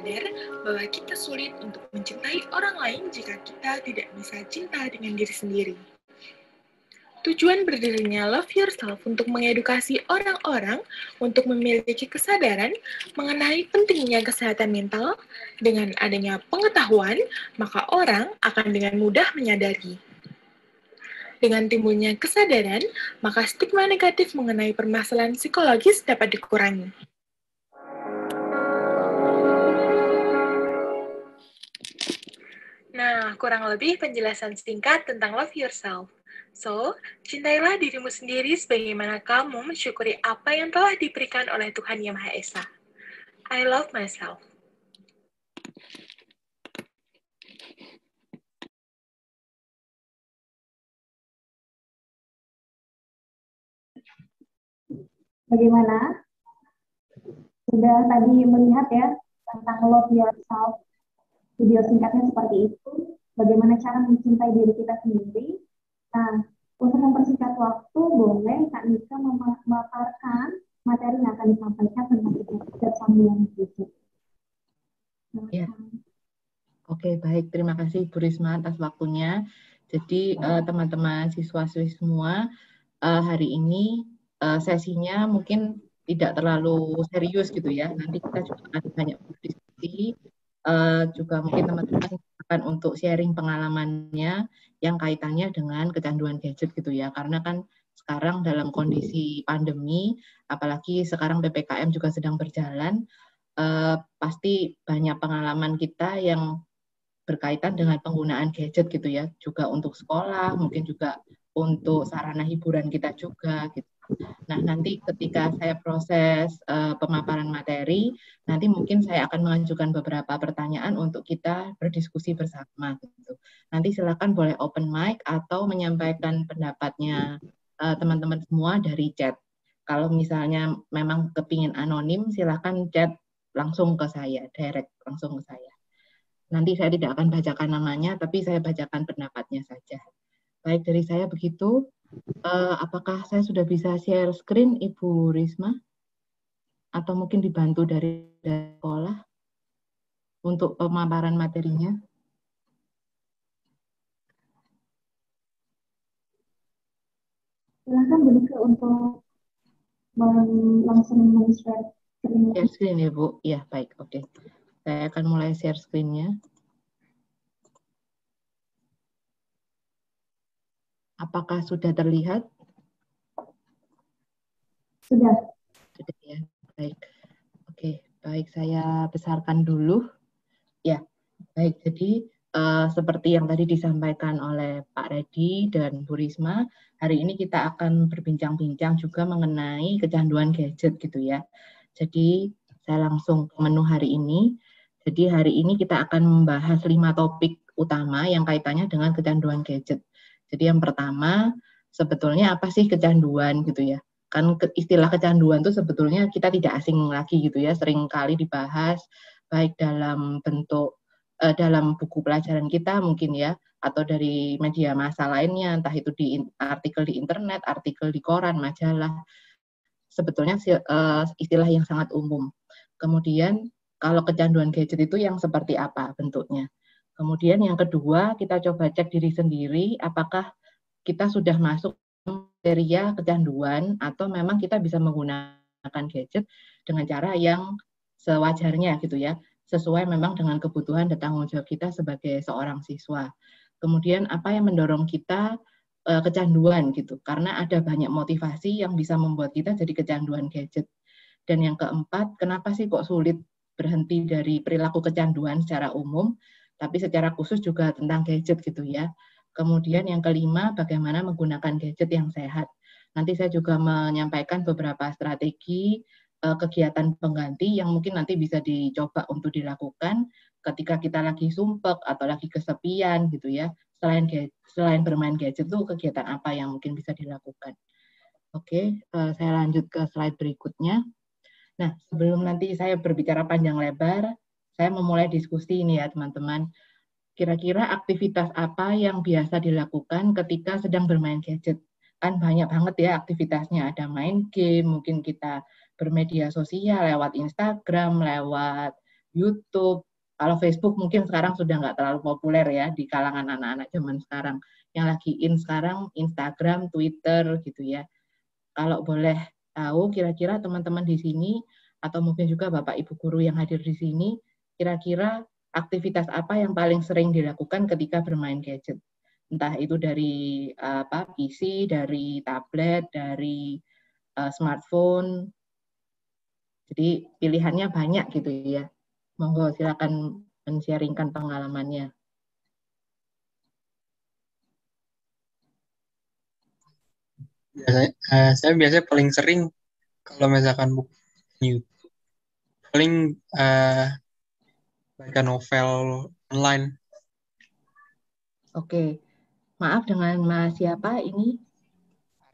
sadar bahwa kita sulit untuk mencintai orang lain jika kita tidak bisa cinta dengan diri sendiri. Tujuan berdirinya Love Yourself untuk mengedukasi orang-orang untuk memiliki kesadaran mengenai pentingnya kesehatan mental. Dengan adanya pengetahuan, maka orang akan dengan mudah menyadari. Dengan timbulnya kesadaran, maka stigma negatif mengenai permasalahan psikologis dapat dikurangi. Nah, kurang lebih penjelasan singkat tentang Love Yourself. So, cintailah dirimu sendiri sebagaimana kamu mensyukuri apa yang telah diberikan oleh Tuhan Yang Maha Esa. I love myself. Bagaimana? Sudah tadi melihat ya tentang love yourself. Video singkatnya seperti itu. Bagaimana cara mencintai diri kita sendiri. Nah, untuk mempersingkat waktu, boleh Kak Nika memaparkan materi yang akan disampaikan tentang ketersambungan berikut. Ya. Oke, baik. Terima kasih Bu Risma atas waktunya. Jadi teman-teman siswa-siswi semua, hari ini sesinya mungkin tidak terlalu serius gitu ya. Nanti kita juga akan banyak berdiskusi. Juga mungkin teman-teman akan untuk sharing pengalamannya yang kaitannya dengan kecanduan gadget gitu ya. Karena kan sekarang dalam kondisi pandemi, apalagi sekarang PPKM juga sedang berjalan, pasti banyak pengalaman kita yang berkaitan dengan penggunaan gadget gitu ya, juga untuk sekolah, mungkin juga untuk sarana hiburan kita juga gitu. Nah, nanti ketika saya proses pemaparan materi, nanti mungkin saya akan mengajukan beberapa pertanyaan untuk kita berdiskusi bersama gitu. Nanti silakan boleh open mic atau menyampaikan pendapatnya teman-teman semua dari chat. Kalau misalnya memang kepingin anonim, silakan chat langsung ke saya, direct langsung ke saya. Nanti saya tidak akan bacakan namanya, tapi saya bacakan pendapatnya saja. Baik, dari saya begitu. Apakah saya sudah bisa share screen, Ibu Risma? Atau mungkin dibantu dari sekolah untuk pemaparan materinya? Silakan Bu Nika untuk langsung men-share screen. Share screen ya Bu? Ya, baik, oke. Saya akan mulai share screen-nya. Apakah sudah terlihat? Sudah. Sudah ya, baik. Oke, baik, saya besarkan dulu. Ya, baik. Jadi seperti yang tadi disampaikan oleh Pak Reddy dan Bu Risma, hari ini kita akan berbincang-bincang juga mengenai kecanduan gadget gitu ya. Jadi saya langsung ke menu hari ini. Jadi hari ini kita akan membahas 5 topik utama yang kaitannya dengan kecanduan gadget. Jadi yang pertama, sebetulnya apa sih kecanduan gitu ya? Kan istilah kecanduan itu sebetulnya kita tidak asing lagi gitu ya, sering kali dibahas baik dalam bentuk dalam buku pelajaran kita mungkin ya, atau dari media massa lainnya, entah itu di artikel di internet, artikel di koran, majalah. Sebetulnya istilah yang sangat umum. Kemudian kalau kecanduan gadget itu yang seperti apa bentuknya. Kemudian yang kedua, kita coba cek diri sendiri apakah kita sudah masuk kriteria kecanduan atau memang kita bisa menggunakan gadget dengan cara yang sewajarnya gitu ya, sesuai memang dengan kebutuhan dan tanggung jawab kita sebagai seorang siswa. Kemudian apa yang mendorong kita kecanduan gitu, karena ada banyak motivasi yang bisa membuat kita jadi kecanduan gadget. Dan yang keempat, kenapa sih kok sulit berhenti dari perilaku kecanduan secara umum, tapi secara khusus juga tentang gadget gitu ya. Kemudian yang kelima, bagaimana menggunakan gadget yang sehat. Nanti saya juga menyampaikan beberapa strategi kegiatan pengganti yang mungkin nanti bisa dicoba untuk dilakukan ketika kita lagi sumpek atau lagi kesepian gitu ya. Selain bermain gadget itu kegiatan apa yang mungkin bisa dilakukan. Oke, saya lanjut ke slide berikutnya. Nah, sebelum nanti saya berbicara panjang lebar, saya memulai diskusi ini ya teman-teman. Kira-kira aktivitas apa yang biasa dilakukan ketika sedang bermain gadget? Kan banyak banget ya aktivitasnya, ada main game, mungkin kita bermedia sosial lewat Instagram, lewat YouTube. Kalau Facebook mungkin sekarang sudah nggak terlalu populer ya di kalangan anak-anak zaman sekarang. Yang lagi in sekarang Instagram, Twitter gitu ya. Kalau boleh tahu kira-kira teman-teman di sini atau mungkin juga Bapak Ibu guru yang hadir di sini, kira-kira aktivitas apa yang paling sering dilakukan ketika bermain gadget? Entah itu dari PC, dari tablet, dari smartphone. Jadi pilihannya banyak gitu ya. Monggo silakan men-sharingkan pengalamannya. Saya biasanya paling sering kalau misalkan buka YouTube, paling baca novel online. Oke, maaf dengan Mas siapa ini?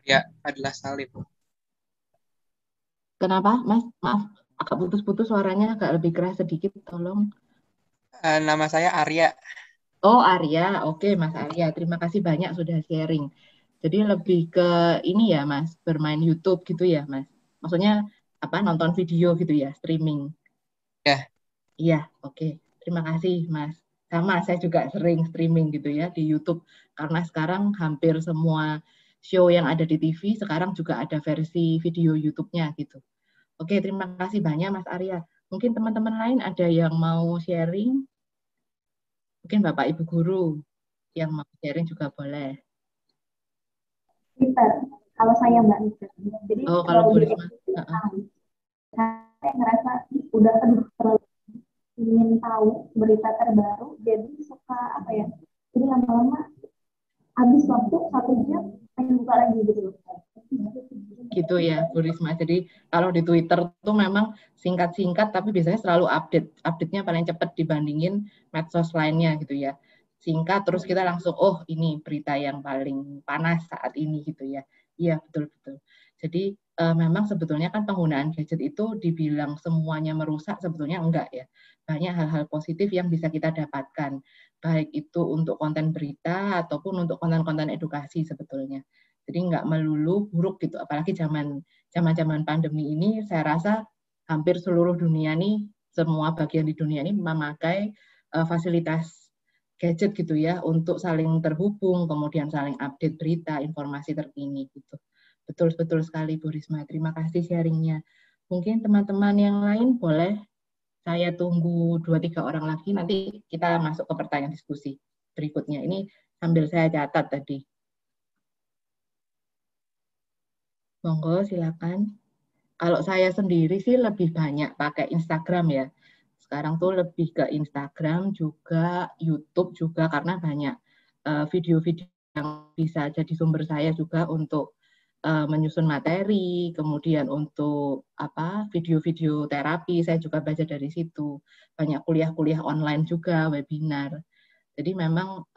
Arya adalah Salim. Kenapa, Mas? Maaf, agak putus-putus suaranya, agak lebih keras sedikit, tolong. Nama saya Arya. Oh, Arya. Oke, Mas Arya. Terima kasih banyak sudah sharing. Jadi lebih ke ini ya, Mas, bermain YouTube gitu ya, Mas. Maksudnya apa? Nonton video gitu ya, streaming. Ya. Iya, oke. Terima kasih, Mas. Sama, saya juga sering streaming gitu ya di YouTube. Karena sekarang hampir semua show yang ada di TV sekarang juga ada versi video YouTube-nya gitu. Oke, terima kasih banyak Mas Arya. Mungkin teman-teman lain ada yang mau sharing? Mungkin Bapak Ibu Guru yang mau sharing juga boleh. Twitter, kalau saya Mbak Nisa. Jadi kalau Bu di Risma. saya ngerasa udah terlalu ingin tahu berita terbaru, jadi suka apa ya? Jadi lama-lama habis waktu 1 jam pengen buka lagi gitu. Gitu ya, Bu Risma. Jadi kalau di Twitter tuh memang singkat-singkat, tapi biasanya selalu update. Update-nya paling cepat dibandingin medsos lainnya gitu ya. Singkat, terus kita langsung, oh ini berita yang paling panas saat ini gitu ya. Iya, betul-betul. Jadi memang sebetulnya kan penggunaan gadget itu dibilang semuanya merusak, sebetulnya enggak ya. Banyak hal-hal positif yang bisa kita dapatkan. Baik itu untuk konten berita ataupun untuk konten-konten edukasi sebetulnya. Jadi nggak melulu buruk gitu, apalagi zaman pandemi ini saya rasa hampir seluruh dunia nih, semua bagian di dunia ini memakai fasilitas gadget gitu ya untuk saling terhubung, kemudian saling update berita, informasi terkini gitu. Betul sekali Bu Risma, terima kasih sharingnya. Mungkin teman-teman yang lain boleh saya tunggu 2-3 orang lagi, nanti kita masuk ke pertanyaan diskusi berikutnya. Ini sambil saya catat tadi. Monggo silakan. Kalau saya sendiri sih lebih banyak pakai Instagram ya. Sekarang tuh lebih ke Instagram juga, YouTube juga karena banyak video-video yang bisa jadi sumber saya juga untuk menyusun materi, kemudian untuk video-video terapi saya juga belajar dari situ. Banyak kuliah-kuliah online juga, webinar. Jadi memang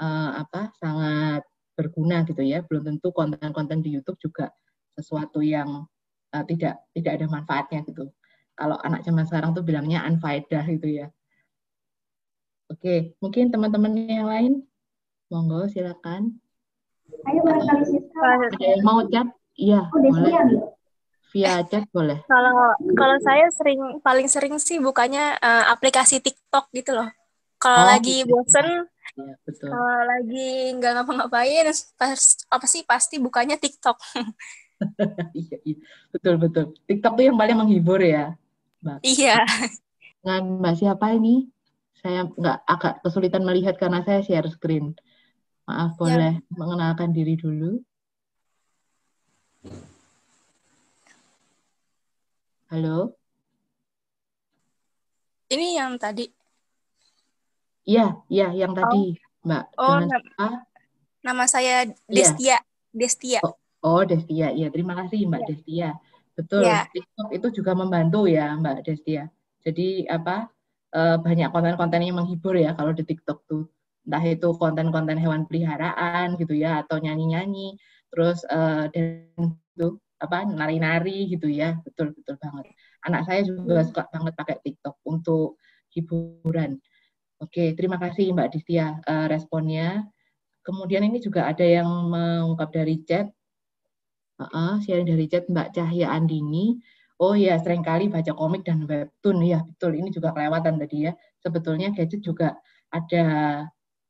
sangat berguna gitu ya. Belum tentu konten-konten di YouTube juga sesuatu yang tidak ada manfaatnya gitu. Kalau anak zaman sekarang tuh bilangnya unfaedah gitu ya. Oke, mungkin teman-teman yang lain, monggo silakan. Ayo barangkali Siska. Ada yang mau chat? Iya, boleh. Via chat boleh. Kalau saya paling sering sih bukanya aplikasi TikTok gitu loh. Kalau lagi bosen, ya, betul. Kalau lagi nggak ngapa-ngapain, pasti bukanya TikTok. Iya, betul. TikTok tuh yang paling menghibur ya, Mbak. Iya. Dengan Mbak siapa ini? Saya agak kesulitan melihat karena saya share screen. Maaf, boleh mengenalkan diri dulu. Halo? Ini yang tadi. Iya, yang tadi, Mbak. Nama saya Destia. Destia. Oh, Destia. Iya, terima kasih Mbak Destia. Betul. Ya. TikTok itu juga membantu ya, Mbak Destia. Jadi banyak konten-konten yang menghibur ya kalau di TikTok tuh. Entah itu konten-konten hewan peliharaan gitu ya, atau nyanyi-nyanyi, terus dan itu nari-nari gitu ya. Betul banget. Anak saya juga suka banget pakai TikTok untuk hiburan. Oke, terima kasih Mbak Destia responnya. Kemudian ini juga ada yang mengungkap dari chat, sharing dari chat Mbak Cahya Andini. Oh ya, seringkali baca komik dan webtoon. Ya, betul. Ini juga kelewatan tadi ya. Sebetulnya gadget juga ada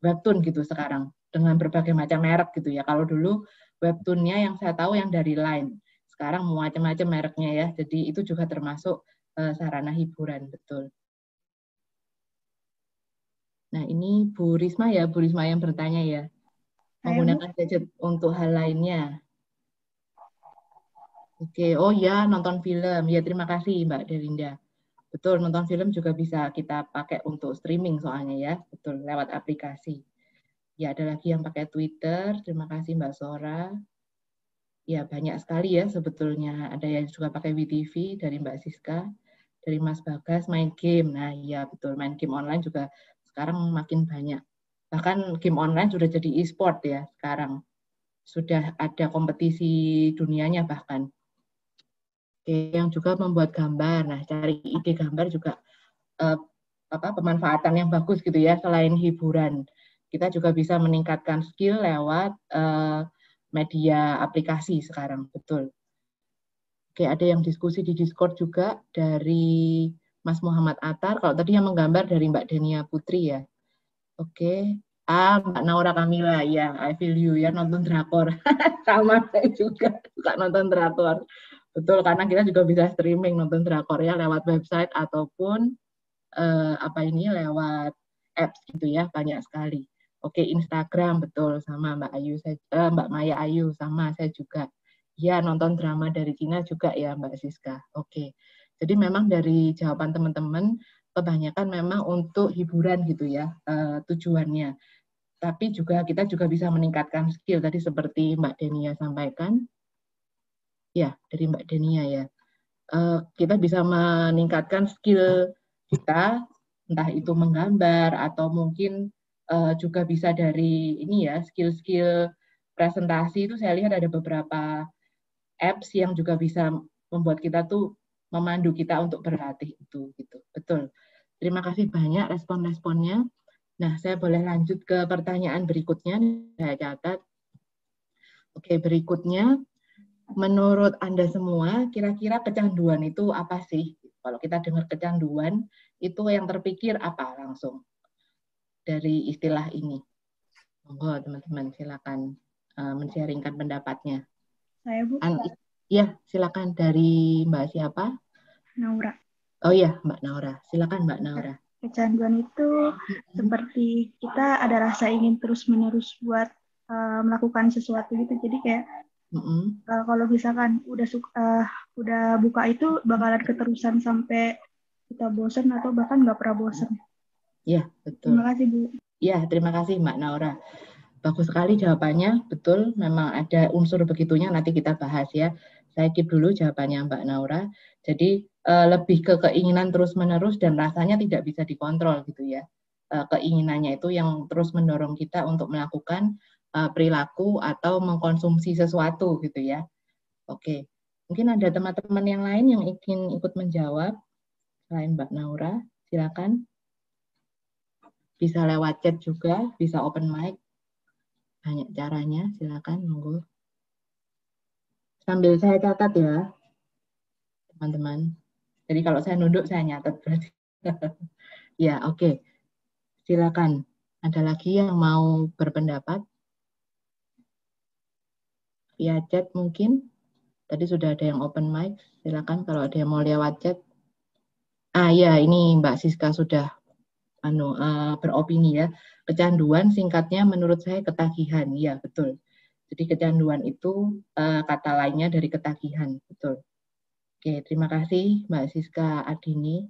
webtoon gitu sekarang dengan berbagai macam merek gitu ya. Kalau dulu webtoonnya yang saya tahu yang dari Line. Sekarang macam-macam mereknya ya. Jadi itu juga termasuk sarana hiburan, betul. Nah, ini Bu Risma ya, Bu Risma yang bertanya ya. Menggunakan gadget untuk hal lainnya. Oke, oh ya, nonton film. Ya, terima kasih Mbak Delinda. Betul, nonton film juga bisa kita pakai untuk streaming soalnya ya. Betul, lewat aplikasi. Ya, ada lagi yang pakai Twitter. Terima kasih Mbak Sora. Ya, banyak sekali ya sebetulnya. Ada yang juga pakai WeTV dari Mbak Siska. Dari Mas Bagas, main game. Nah, ya betul, main game online juga sekarang makin banyak. Bahkan game online sudah jadi e-sport ya sekarang. Sudah ada kompetisi dunianya bahkan. Oke, yang juga membuat gambar. Nah, cari ide gambar juga pemanfaatan yang bagus gitu ya, selain hiburan. Kita juga bisa meningkatkan skill lewat media aplikasi sekarang, betul. Oke, ada yang diskusi di Discord juga dari Mas Muhammad Attar. Kalau tadi yang menggambar dari Mbak Denia Putri ya. Oke. Mbak Naura Kamila, ya, I feel you ya, nonton drakor. Sama saya juga suka nonton drakor. Betul, karena kita juga bisa streaming nonton drakor ya lewat website ataupun lewat apps gitu ya, banyak sekali. Oke, Instagram betul sama Mbak Ayu, Mbak Maya Ayu sama saya juga. Ya, nonton drama dari Cina juga ya Mbak Siska. Oke. Jadi memang dari jawaban teman-teman kebanyakan memang untuk hiburan gitu ya tujuannya. Tapi juga kita juga bisa meningkatkan skill tadi seperti Mbak Denia sampaikan. Ya, dari Mbak Denia ya. Kita bisa meningkatkan skill kita, entah itu menggambar atau mungkin juga bisa dari ini ya, skill-skill presentasi itu saya lihat ada beberapa apps yang juga bisa membuat kita tuh memandu kita untuk berlatih itu gitu. Betul. Terima kasih banyak respon-responnya. Nah, saya boleh lanjut ke pertanyaan berikutnya. Saya catat. Oke, berikutnya menurut Anda semua, kira-kira kecanduan itu apa sih? Kalau kita dengar kecanduan, itu yang terpikir apa langsung dari istilah ini? Monggo teman-teman silakan men-sharingkan pendapatnya. Saya Bu. Ya, silakan dari Mbak siapa? Naura. Oh iya, Mbak Naura. Silakan Mbak Naura. Kecanduan itu seperti kita ada rasa ingin terus-menerus buat melakukan sesuatu gitu. Jadi kayak kalau misalkan udah buka itu bakalan keterusan sampai kita bosan atau bahkan nggak pernah bosan. Ya, betul. Terima kasih Bu. Ya, terima kasih Mbak Naura. Bagus sekali jawabannya, betul. Memang ada unsur begitunya, nanti kita bahas ya. Saya keep dulu jawabannya Mbak Naura. Jadi lebih ke keinginan terus-menerus dan rasanya tidak bisa dikontrol gitu ya. Keinginannya itu yang terus mendorong kita untuk melakukan perilaku atau mengkonsumsi sesuatu gitu ya. Oke, mungkin ada teman-teman yang lain yang ingin ikut menjawab selain Mbak Naura, silakan. Bisa lewat chat juga, bisa open mic. Banyak caranya, silakan monggo. Sambil saya catat ya, teman-teman. Jadi kalau saya nunduk, saya nyatet berarti. Ya, oke. Silakan. Ada lagi yang mau berpendapat? Via chat mungkin. Tadi sudah ada yang open mic. Silakan kalau ada yang mau lewat chat. Ya, ini Mbak Siska sudah beropini ya. Kecanduan singkatnya menurut saya ketagihan. Ya, betul. Jadi kecanduan itu kata lainnya dari ketagihan, betul. Oke, terima kasih Mbak Siska Adini.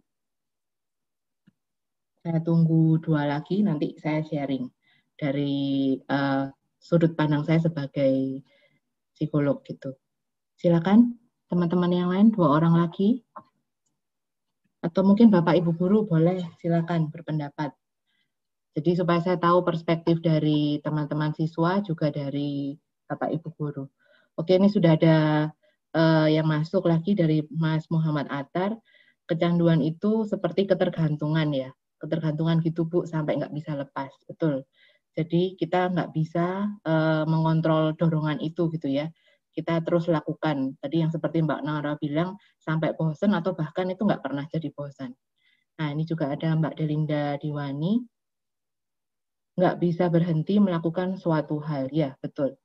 Saya tunggu 2 lagi, nanti saya sharing dari sudut pandang saya sebagai psikolog gitu. Silakan teman-teman yang lain, 2 orang lagi. Atau mungkin Bapak Ibu Guru boleh silakan berpendapat. Jadi supaya saya tahu perspektif dari teman-teman siswa juga dari Bapak Ibu Guru. Oke, ini sudah ada yang masuk lagi dari Mas Muhammad Attar. Kecanduan itu seperti ketergantungan ya. Ketergantungan gitu Bu, sampai nggak bisa lepas. Betul. Jadi kita nggak bisa mengontrol dorongan itu gitu ya. kita terus lakukan. Tadi yang seperti Mbak Nora bilang, sampai bosan atau bahkan itu nggak pernah jadi bosan. Nah, ini juga ada Mbak Delinda Diwani, nggak bisa berhenti melakukan suatu hal. Ya, betul.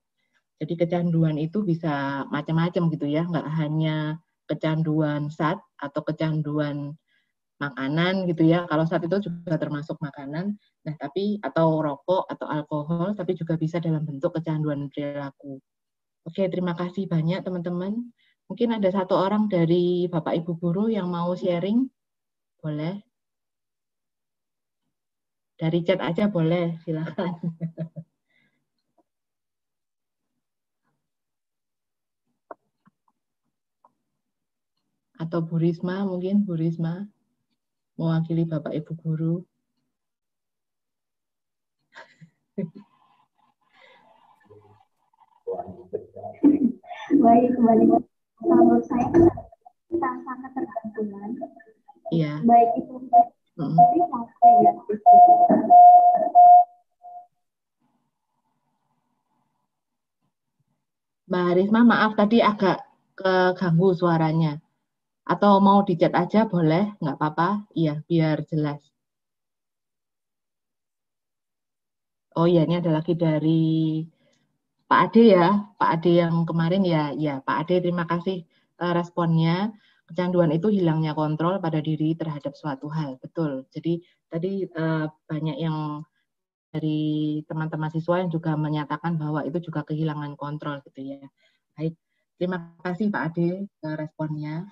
Jadi kecanduan itu bisa macam-macam gitu ya, nggak hanya kecanduan zat atau kecanduan makanan gitu ya. Kalau zat itu juga termasuk makanan, nah tapi atau rokok atau alkohol, tapi juga bisa dalam bentuk kecanduan perilaku. Oke, terima kasih banyak teman-teman. Mungkin ada satu orang dari Bapak Ibu guru yang mau sharing, boleh? Dari chat aja boleh, silakan. Atau Bu Risma, mungkin Bu Risma mewakili Bapak Ibu guru. Baik, kembali. Kalau menurut saya kita sangat tergantungan. Iya. Baik itu positif maupun negatif. Mbak Risma, maaf tadi agak keganggu suaranya. Atau mau di chat aja boleh, nggak apa-apa. Iya, biar jelas. Oh iya, ini ada lagi dari Pak Ade ya. Pak Ade yang kemarin ya, Pak Ade terima kasih responnya. Kecanduan itu hilangnya kontrol pada diri terhadap suatu hal. Betul. Jadi tadi banyak yang dari teman-teman siswa yang juga menyatakan bahwa itu juga kehilangan kontrol gitu ya. Baik, terima kasih Pak Ade responnya.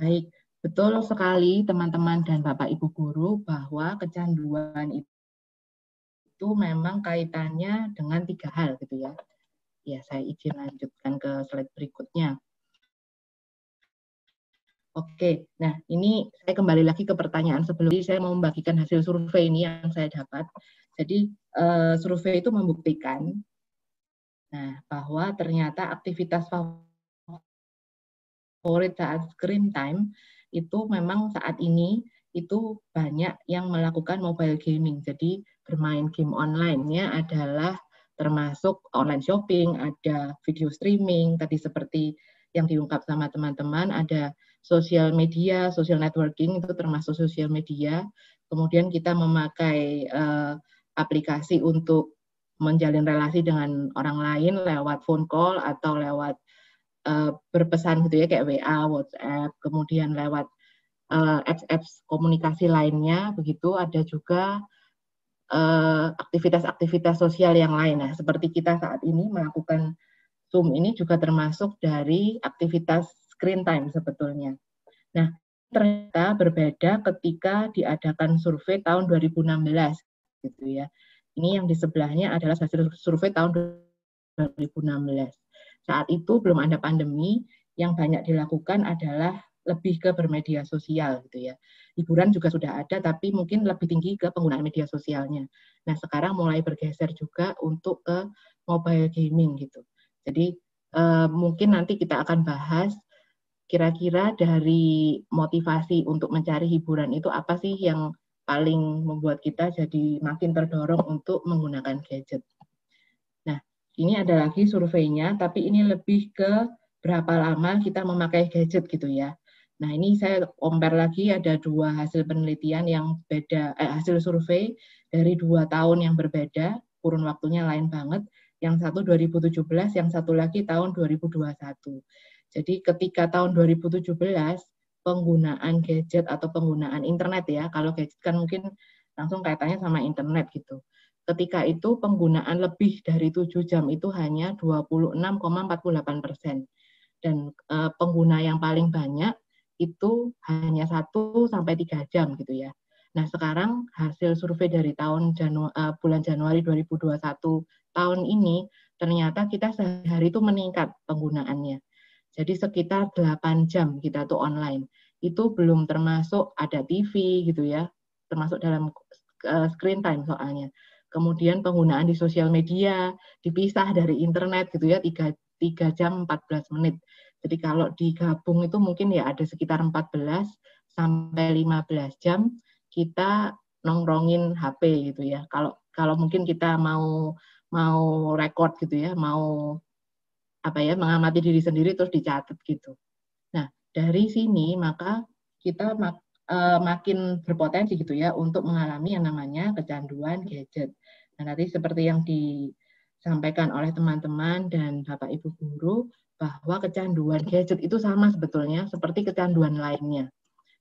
Baik, betul sekali teman-teman dan Bapak Ibu guru bahwa kecanduan itu memang kaitannya dengan 3 hal gitu ya. Ya, saya izin lanjutkan ke slide berikutnya. Oke, nah ini saya kembali lagi ke pertanyaan sebelumnya. Saya mau membagikan hasil survei ini yang saya dapat. Jadi survei itu membuktikan bahwa ternyata aktivitas favorit saat screen time itu memang saat ini itu banyak yang melakukan mobile gaming. Jadi bermain game online-nya adalah termasuk online shopping, ada video streaming, tadi seperti yang diungkap sama teman-teman, ada social media, social networking itu termasuk social media. Kemudian kita memakai aplikasi untuk menjalin relasi dengan orang lain lewat phone call atau lewat berpesan gitu ya, kayak WA, WhatsApp, kemudian lewat apps komunikasi lainnya, begitu. Ada juga aktivitas-aktivitas sosial yang lain. Nah, seperti kita saat ini melakukan Zoom ini juga termasuk dari aktivitas screen time sebetulnya. Nah, ternyata berbeda ketika diadakan survei tahun 2016 gitu ya. Ini yang di sebelahnya adalah hasil survei tahun 2016. Saat itu belum ada pandemi, yang banyak dilakukan adalah lebih ke bermedia sosial gitu ya. Hiburan juga sudah ada, tapi mungkin lebih tinggi ke penggunaan media sosialnya. Nah, sekarang mulai bergeser juga untuk ke mobile gaming gitu. Jadi mungkin nanti kita akan bahas kira-kira dari motivasi untuk mencari hiburan itu apa sih yang paling membuat kita jadi makin terdorong untuk menggunakan gadget. Nah, ini ada lagi surveinya, tapi ini lebih ke berapa lama kita memakai gadget gitu ya. Nah, ini saya compare lagi, ada 2 hasil penelitian yang beda, hasil survei dari 2 tahun yang berbeda, kurun waktunya lain banget. Yang satu 2017, yang satu lagi tahun 2021. Jadi ketika tahun 2017, penggunaan gadget atau penggunaan internet ya, kalau gadget kan mungkin langsung kaitannya sama internet gitu. Ketika itu penggunaan lebih dari 7 jam itu hanya 26,48%. Dan pengguna yang paling banyak itu hanya 1-3 jam gitu ya. Nah, sekarang hasil survei dari bulan Januari 2021 tahun ini, ternyata kita sehari itu meningkat penggunaannya. Jadi sekitar 8 jam kita tuh online. Itu belum termasuk ada TV gitu ya, termasuk dalam screen time soalnya. Kemudian penggunaan di sosial media dipisah dari internet gitu ya, 3 jam 14 menit. Jadi kalau digabung itu mungkin ya ada sekitar 14 sampai 15 jam kita nongkrongin HP gitu ya. Kalau mungkin kita mau record gitu ya, mau mengamati diri sendiri terus dicatat gitu. Nah, dari sini maka kita makin berpotensi gitu ya untuk mengalami yang namanya kecanduan gadget. Nah, nanti seperti yang disampaikan oleh teman-teman dan Bapak Ibu guru bahwa kecanduan gadget itu sama sebetulnya seperti kecanduan lainnya.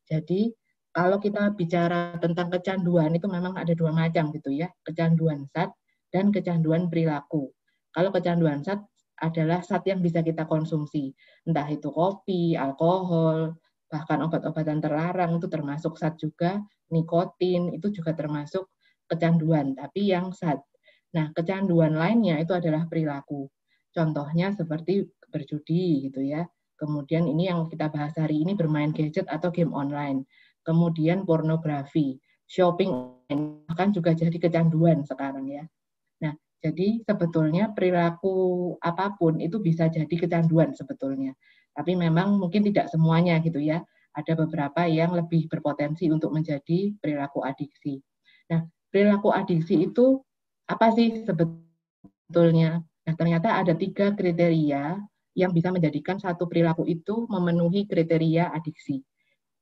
Jadi kalau kita bicara tentang kecanduan itu memang ada dua macam gitu ya, kecanduan zat dan kecanduan perilaku. Kalau kecanduan zat adalah zat yang bisa kita konsumsi, entah itu kopi, alkohol, bahkan obat-obatan terlarang itu termasuk zat juga, nikotin itu juga termasuk kecanduan, tapi yang zat. Nah, kecanduan lainnya itu adalah perilaku. Contohnya seperti berjudi gitu ya. Kemudian ini yang kita bahas hari ini bermain gadget atau game online. Kemudian pornografi, shopping, bahkan juga jadi kecanduan sekarang ya. Nah, jadi sebetulnya perilaku apapun itu bisa jadi kecanduan sebetulnya. Tapi memang mungkin tidak semuanya gitu ya. Ada beberapa yang lebih berpotensi untuk menjadi perilaku adiksi. Nah, perilaku adiksi itu apa sih sebetulnya? Nah, ternyata ada 3 kriteria yang bisa menjadikan satu perilaku itu memenuhi kriteria adiksi.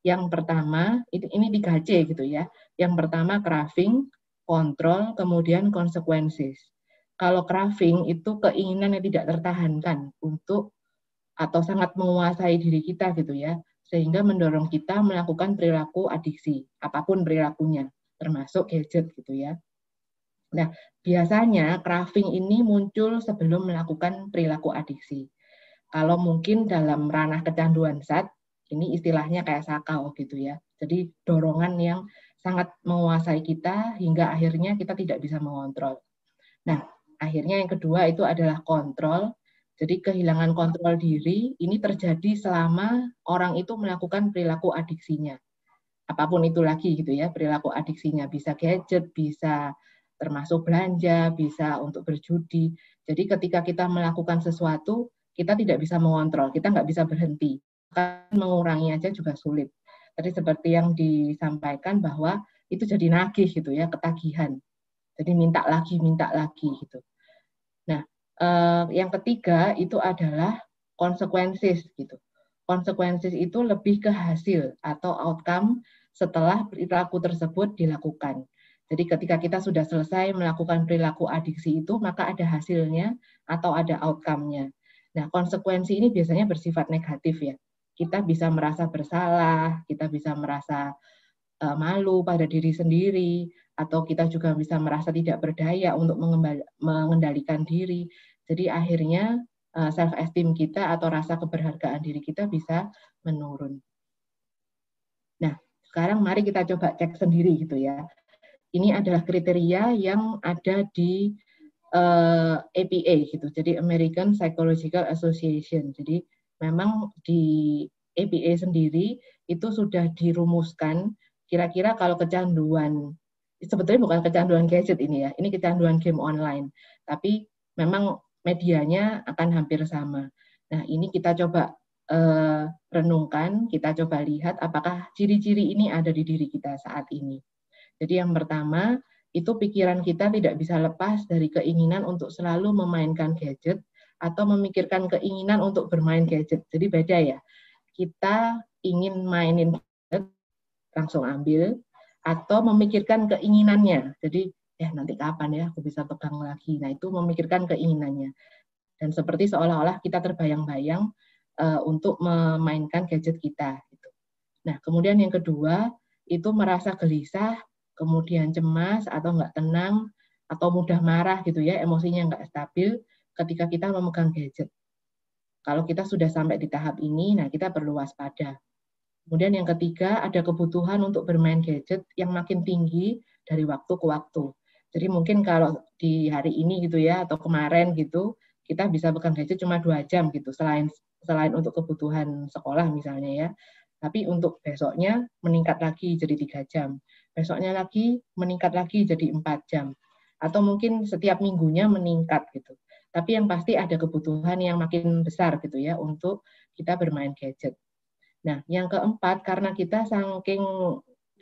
Yang pertama, ini 3C gitu ya. Yang pertama craving, kontrol, kemudian consequences. Kalau craving itu keinginan yang tidak tertahankan untuk atau sangat menguasai diri kita gitu ya, sehingga mendorong kita melakukan perilaku adiksi, apapun perilakunya, termasuk gadget gitu ya. Nah, biasanya craving ini muncul sebelum melakukan perilaku adiksi. Kalau mungkin dalam ranah kecanduan zat, ini istilahnya kayak sakau gitu ya. Jadi dorongan yang sangat menguasai kita hingga akhirnya kita tidak bisa mengontrol. Nah, akhirnya yang kedua itu adalah kontrol. Jadi kehilangan kontrol diri ini terjadi selama orang itu melakukan perilaku adiksinya. Apapun itu lagi gitu ya, perilaku adiksinya bisa gadget, bisa termasuk belanja, bisa untuk berjudi. Jadi ketika kita melakukan sesuatu, kita tidak bisa mengontrol, kita nggak bisa berhenti. Kan mengurangi aja juga sulit. Tadi seperti yang disampaikan bahwa itu jadi nagih gitu ya, ketagihan. Jadi minta lagi gitu. Nah, yang ketiga itu adalah consequences gitu. Consequences itu lebih ke hasil atau outcome setelah perilaku tersebut dilakukan. Jadi ketika kita sudah selesai melakukan perilaku adiksi itu, maka ada hasilnya atau ada outcome-nya. Nah, konsekuensi ini biasanya bersifat negatif ya. Kita bisa merasa bersalah, kita bisa merasa malu pada diri sendiri, atau kita juga bisa merasa tidak berdaya untuk mengendalikan diri. Jadi akhirnya self-esteem kita atau rasa keberhargaan diri kita bisa menurun. Nah, sekarang mari kita coba cek sendiri gitu ya. Ini adalah kriteria yang ada di APA gitu, jadi American Psychological Association. Jadi memang di APA sendiri itu sudah dirumuskan kira-kira kalau kecanduan, sebetulnya bukan kecanduan gadget ini ya, ini kecanduan game online, tapi memang medianya akan hampir sama. Nah ini kita coba renungkan, kita coba lihat apakah ciri-ciri ini ada di diri kita saat ini. Jadi yang pertama, itu pikiran kita tidak bisa lepas dari keinginan untuk selalu memainkan gadget atau memikirkan keinginan untuk bermain gadget. Jadi beda ya, kita ingin mainin gadget, langsung ambil, atau memikirkan keinginannya. Jadi, nanti kapan ya aku bisa pegang lagi. Nah, itu memikirkan keinginannya. Dan seperti seolah-olah kita terbayang-bayang untuk memainkan gadget kita. Gitu. Nah, kemudian yang kedua, itu merasa gelisah, kemudian cemas atau nggak tenang, atau mudah marah gitu ya, emosinya nggak stabil ketika kita memegang gadget. Kalau kita sudah sampai di tahap ini, nah kita perlu waspada. Kemudian yang ketiga, ada kebutuhan untuk bermain gadget yang makin tinggi dari waktu ke waktu. Jadi mungkin kalau di hari ini gitu ya, atau kemarin gitu, kita bisa pegang gadget cuma 2 jam gitu, selain untuk kebutuhan sekolah misalnya ya. Tapi untuk besoknya meningkat lagi jadi 3 jam. Besoknya lagi meningkat lagi jadi 4 jam. Atau mungkin setiap minggunya meningkat gitu. Tapi yang pasti ada kebutuhan yang makin besar gitu ya untuk kita bermain gadget. Nah, yang keempat, karena kita saking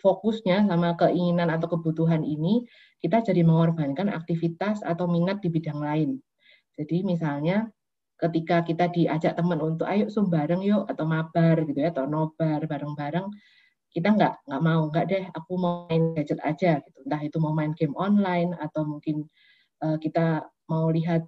fokusnya sama keinginan atau kebutuhan ini, kita jadi mengorbankan aktivitas atau minat di bidang lain. Jadi misalnya ketika kita diajak teman untuk ayo Zoom bareng yuk atau mabar gitu ya, atau nobar bareng-bareng, kita nggak mau, nggak deh, aku mau main gadget aja gitu. Entah itu mau main game online atau mungkin kita mau lihat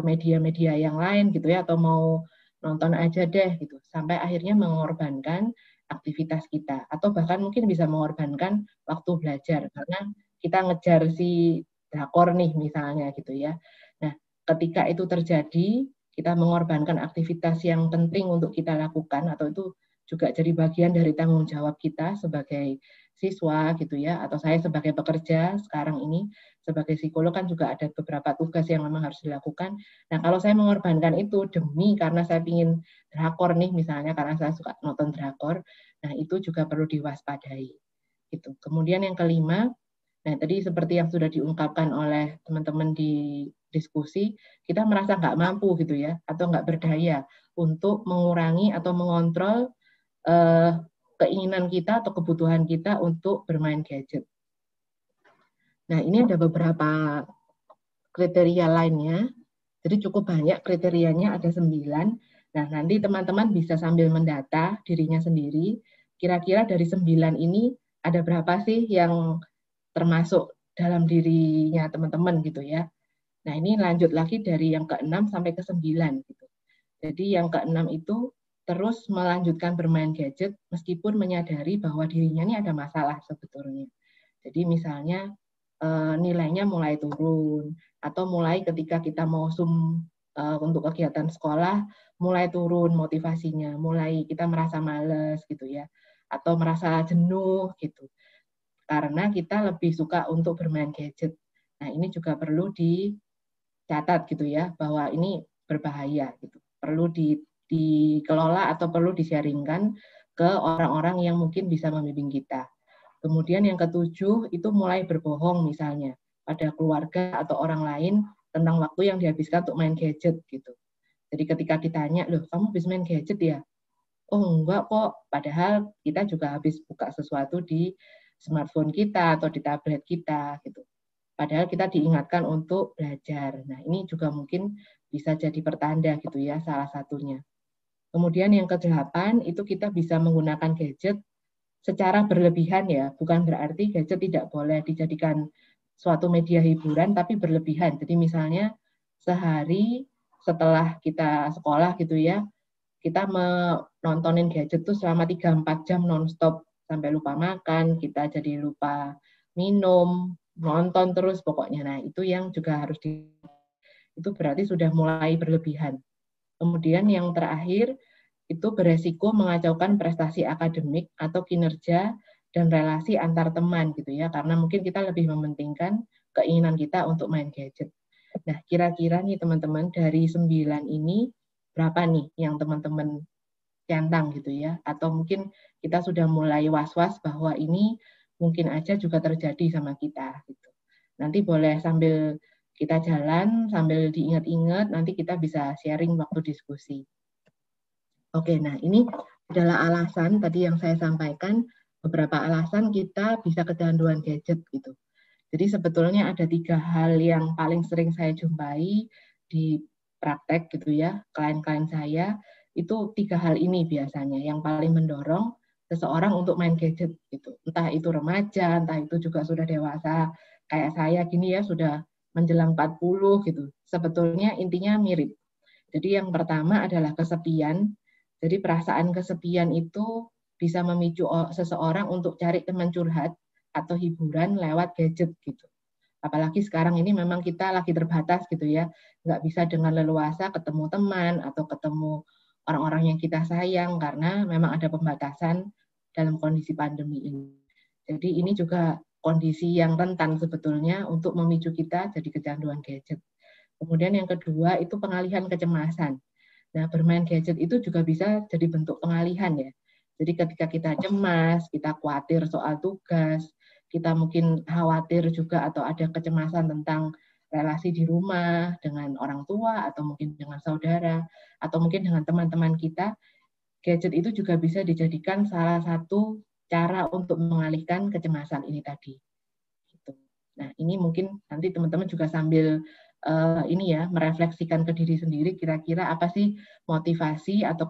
media-media yang lain gitu ya, atau mau nonton aja deh gitu, sampai akhirnya mengorbankan aktivitas kita, atau bahkan mungkin bisa mengorbankan waktu belajar karena kita ngejar si drakor nih misalnya gitu ya. Nah, ketika itu terjadi, kita mengorbankan aktivitas yang penting untuk kita lakukan, atau itu juga jadi bagian dari tanggung jawab kita sebagai siswa gitu ya, atau saya sebagai pekerja sekarang ini sebagai psikolog kan juga ada beberapa tugas yang memang harus dilakukan. Nah, kalau saya mengorbankan itu demi karena saya ingin drakor nih misalnya, karena saya suka nonton drakor, nah itu juga perlu diwaspadai. Gitu. Kemudian yang kelima, nah tadi seperti yang sudah diungkapkan oleh teman-teman di diskusi, kita merasa nggak mampu gitu ya, atau nggak berdaya untuk mengurangi atau mengontrol keinginan kita atau kebutuhan kita untuk bermain gadget. Nah, ini ada beberapa kriteria lainnya. Jadi cukup banyak kriterianya, ada 9. Nah, nanti teman-teman bisa sambil mendata dirinya sendiri. Kira-kira dari 9 ini ada berapa sih yang termasuk dalam dirinya teman-teman gitu ya. Nah, ini lanjut lagi dari yang ke-6 sampai ke-9 gitu. Jadi yang ke-6 itu terus melanjutkan bermain gadget meskipun menyadari bahwa dirinya ini ada masalah sebetulnya. Jadi misalnya nilainya mulai turun, atau mulai ketika kita mau Zoom untuk kegiatan sekolah, mulai turun motivasinya, mulai kita merasa malas gitu ya, atau merasa jenuh gitu, karena kita lebih suka untuk bermain gadget. Nah, ini juga perlu dicatat gitu ya, bahwa ini berbahaya gitu, perlu dikelola atau perlu di-sharingkan ke orang-orang yang mungkin bisa membimbing kita. Kemudian yang ke-7 itu mulai berbohong misalnya pada keluarga atau orang lain tentang waktu yang dihabiskan untuk main gadget gitu. Jadi ketika ditanya, loh kamu habis main gadget ya? Oh enggak kok, padahal kita juga habis buka sesuatu di smartphone kita atau di tablet kita gitu. Padahal kita diingatkan untuk belajar. Nah ini juga mungkin bisa jadi pertanda gitu ya, salah satunya. Kemudian yang ke-8 itu kita bisa menggunakan gadget secara berlebihan ya, bukan berarti gadget tidak boleh dijadikan suatu media hiburan, tapi berlebihan. Jadi misalnya sehari setelah kita sekolah gitu ya, kita menontonin gadget tuh selama 3-4 jam nonstop sampai lupa makan, kita jadi lupa minum, nonton terus pokoknya. Nah itu yang juga harus itu berarti sudah mulai berlebihan. Kemudian yang terakhir itu beresiko mengacaukan prestasi akademik atau kinerja dan relasi antar teman gitu ya, karena mungkin kita lebih mementingkan keinginan kita untuk main gadget. Nah, kira-kira nih teman-teman dari 9 ini berapa nih yang teman-teman centang gitu ya, atau mungkin kita sudah mulai was-was bahwa ini mungkin aja juga terjadi sama kita gitu. Nanti boleh sambil kita jalan, sambil diingat-ingat, nanti kita bisa sharing waktu diskusi. Oke, nah ini adalah alasan tadi yang saya sampaikan, beberapa alasan kita bisa kecanduan gadget gitu. Jadi sebetulnya ada 3 hal yang paling sering saya jumpai di praktek gitu ya, klien-klien saya, itu 3 hal ini biasanya yang paling mendorong seseorang untuk main gadget gitu. Entah itu remaja, entah itu juga sudah dewasa, kayak saya gini ya, sudah menjelang 40 gitu. Sebetulnya intinya mirip. Jadi yang pertama adalah kesepian. Jadi perasaan kesepian itu bisa memicu seseorang untuk cari teman curhat atau hiburan lewat gadget gitu. Apalagi sekarang ini memang kita lagi terbatas gitu ya, nggak bisa dengan leluasa ketemu teman atau ketemu orang-orang yang kita sayang karena memang ada pembatasan dalam kondisi pandemi ini. Jadi ini juga kondisi yang rentan sebetulnya untuk memicu kita jadi kecanduan gadget. Kemudian yang kedua itu pengalihan kecemasan. Nah, bermain gadget itu juga bisa jadi bentuk pengalihan ya. Jadi ketika kita cemas, kita khawatir soal tugas, kita mungkin khawatir juga atau ada kecemasan tentang relasi di rumah dengan orang tua atau mungkin dengan saudara atau mungkin dengan teman-teman kita, gadget itu juga bisa dijadikan salah satu cara untuk mengalihkan kecemasan ini tadi. Gitu. Nah, ini mungkin nanti teman-teman juga sambil ini ya, merefleksikan ke diri sendiri kira-kira apa sih motivasi atau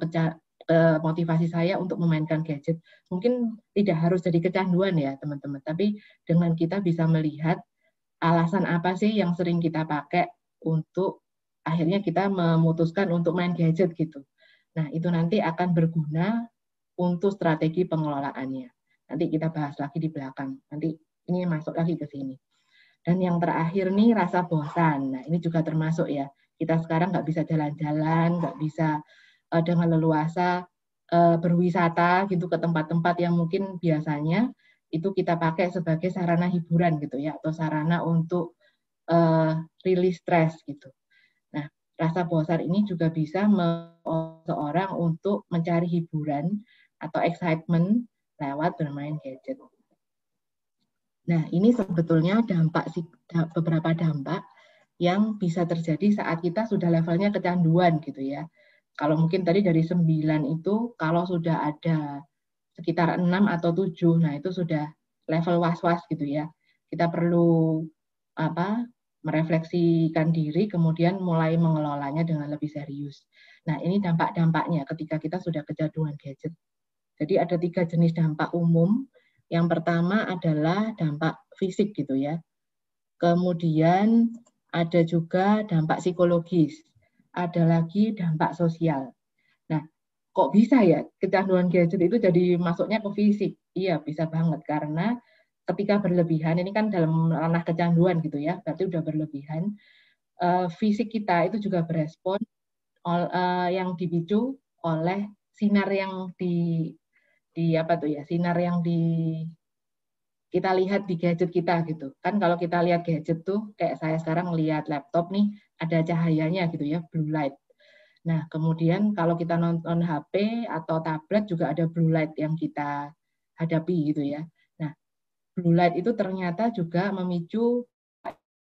motivasi saya untuk memainkan gadget. Mungkin tidak harus jadi kecanduan ya teman-teman, tapi dengan kita bisa melihat alasan apa sih yang sering kita pakai untuk akhirnya kita memutuskan untuk main gadget gitu. Nah, itu nanti akan berguna untuk strategi pengelolaannya. Nanti kita bahas lagi di belakang. Nanti ini masuk lagi ke sini. Dan yang terakhir nih rasa bosan. Nah, ini juga termasuk ya. Kita sekarang nggak bisa jalan-jalan, nggak bisa dengan leluasa berwisata gitu ke tempat-tempat yang mungkin biasanya itu kita pakai sebagai sarana hiburan gitu ya, atau sarana untuk rilis stres gitu. Nah, rasa bosan ini juga bisa seorang untuk mencari hiburan atau excitement lewat bermain gadget. Nah, ini sebetulnya beberapa dampak yang bisa terjadi saat kita sudah levelnya kecanduan gitu ya. Kalau mungkin tadi dari 9 itu, kalau sudah ada sekitar 6 atau 7, nah itu sudah level was-was gitu ya. Kita perlu merefleksikan diri, kemudian mulai mengelolanya dengan lebih serius. Nah, ini dampak-dampaknya ketika kita sudah kecanduan gadget. Jadi ada 3 jenis dampak umum. Yang pertama adalah dampak fisik gitu ya. Kemudian ada juga dampak psikologis. Ada lagi dampak sosial. Nah, kok bisa ya kecanduan gadget itu jadi masuknya ke fisik? Iya, bisa banget. Karena ketika berlebihan, ini kan dalam ranah kecanduan gitu ya, berarti udah berlebihan, fisik kita itu juga berespon yang dipicu oleh sinar yang sinar yang kita lihat di gadget kita gitu. Kan kalau kita lihat gadget tuh, kayak saya sekarang lihat laptop nih, ada cahayanya gitu ya, blue light. Nah, kemudian kalau kita nonton HP atau tablet juga ada blue light yang kita hadapi gitu ya. Nah, blue light itu ternyata juga memicu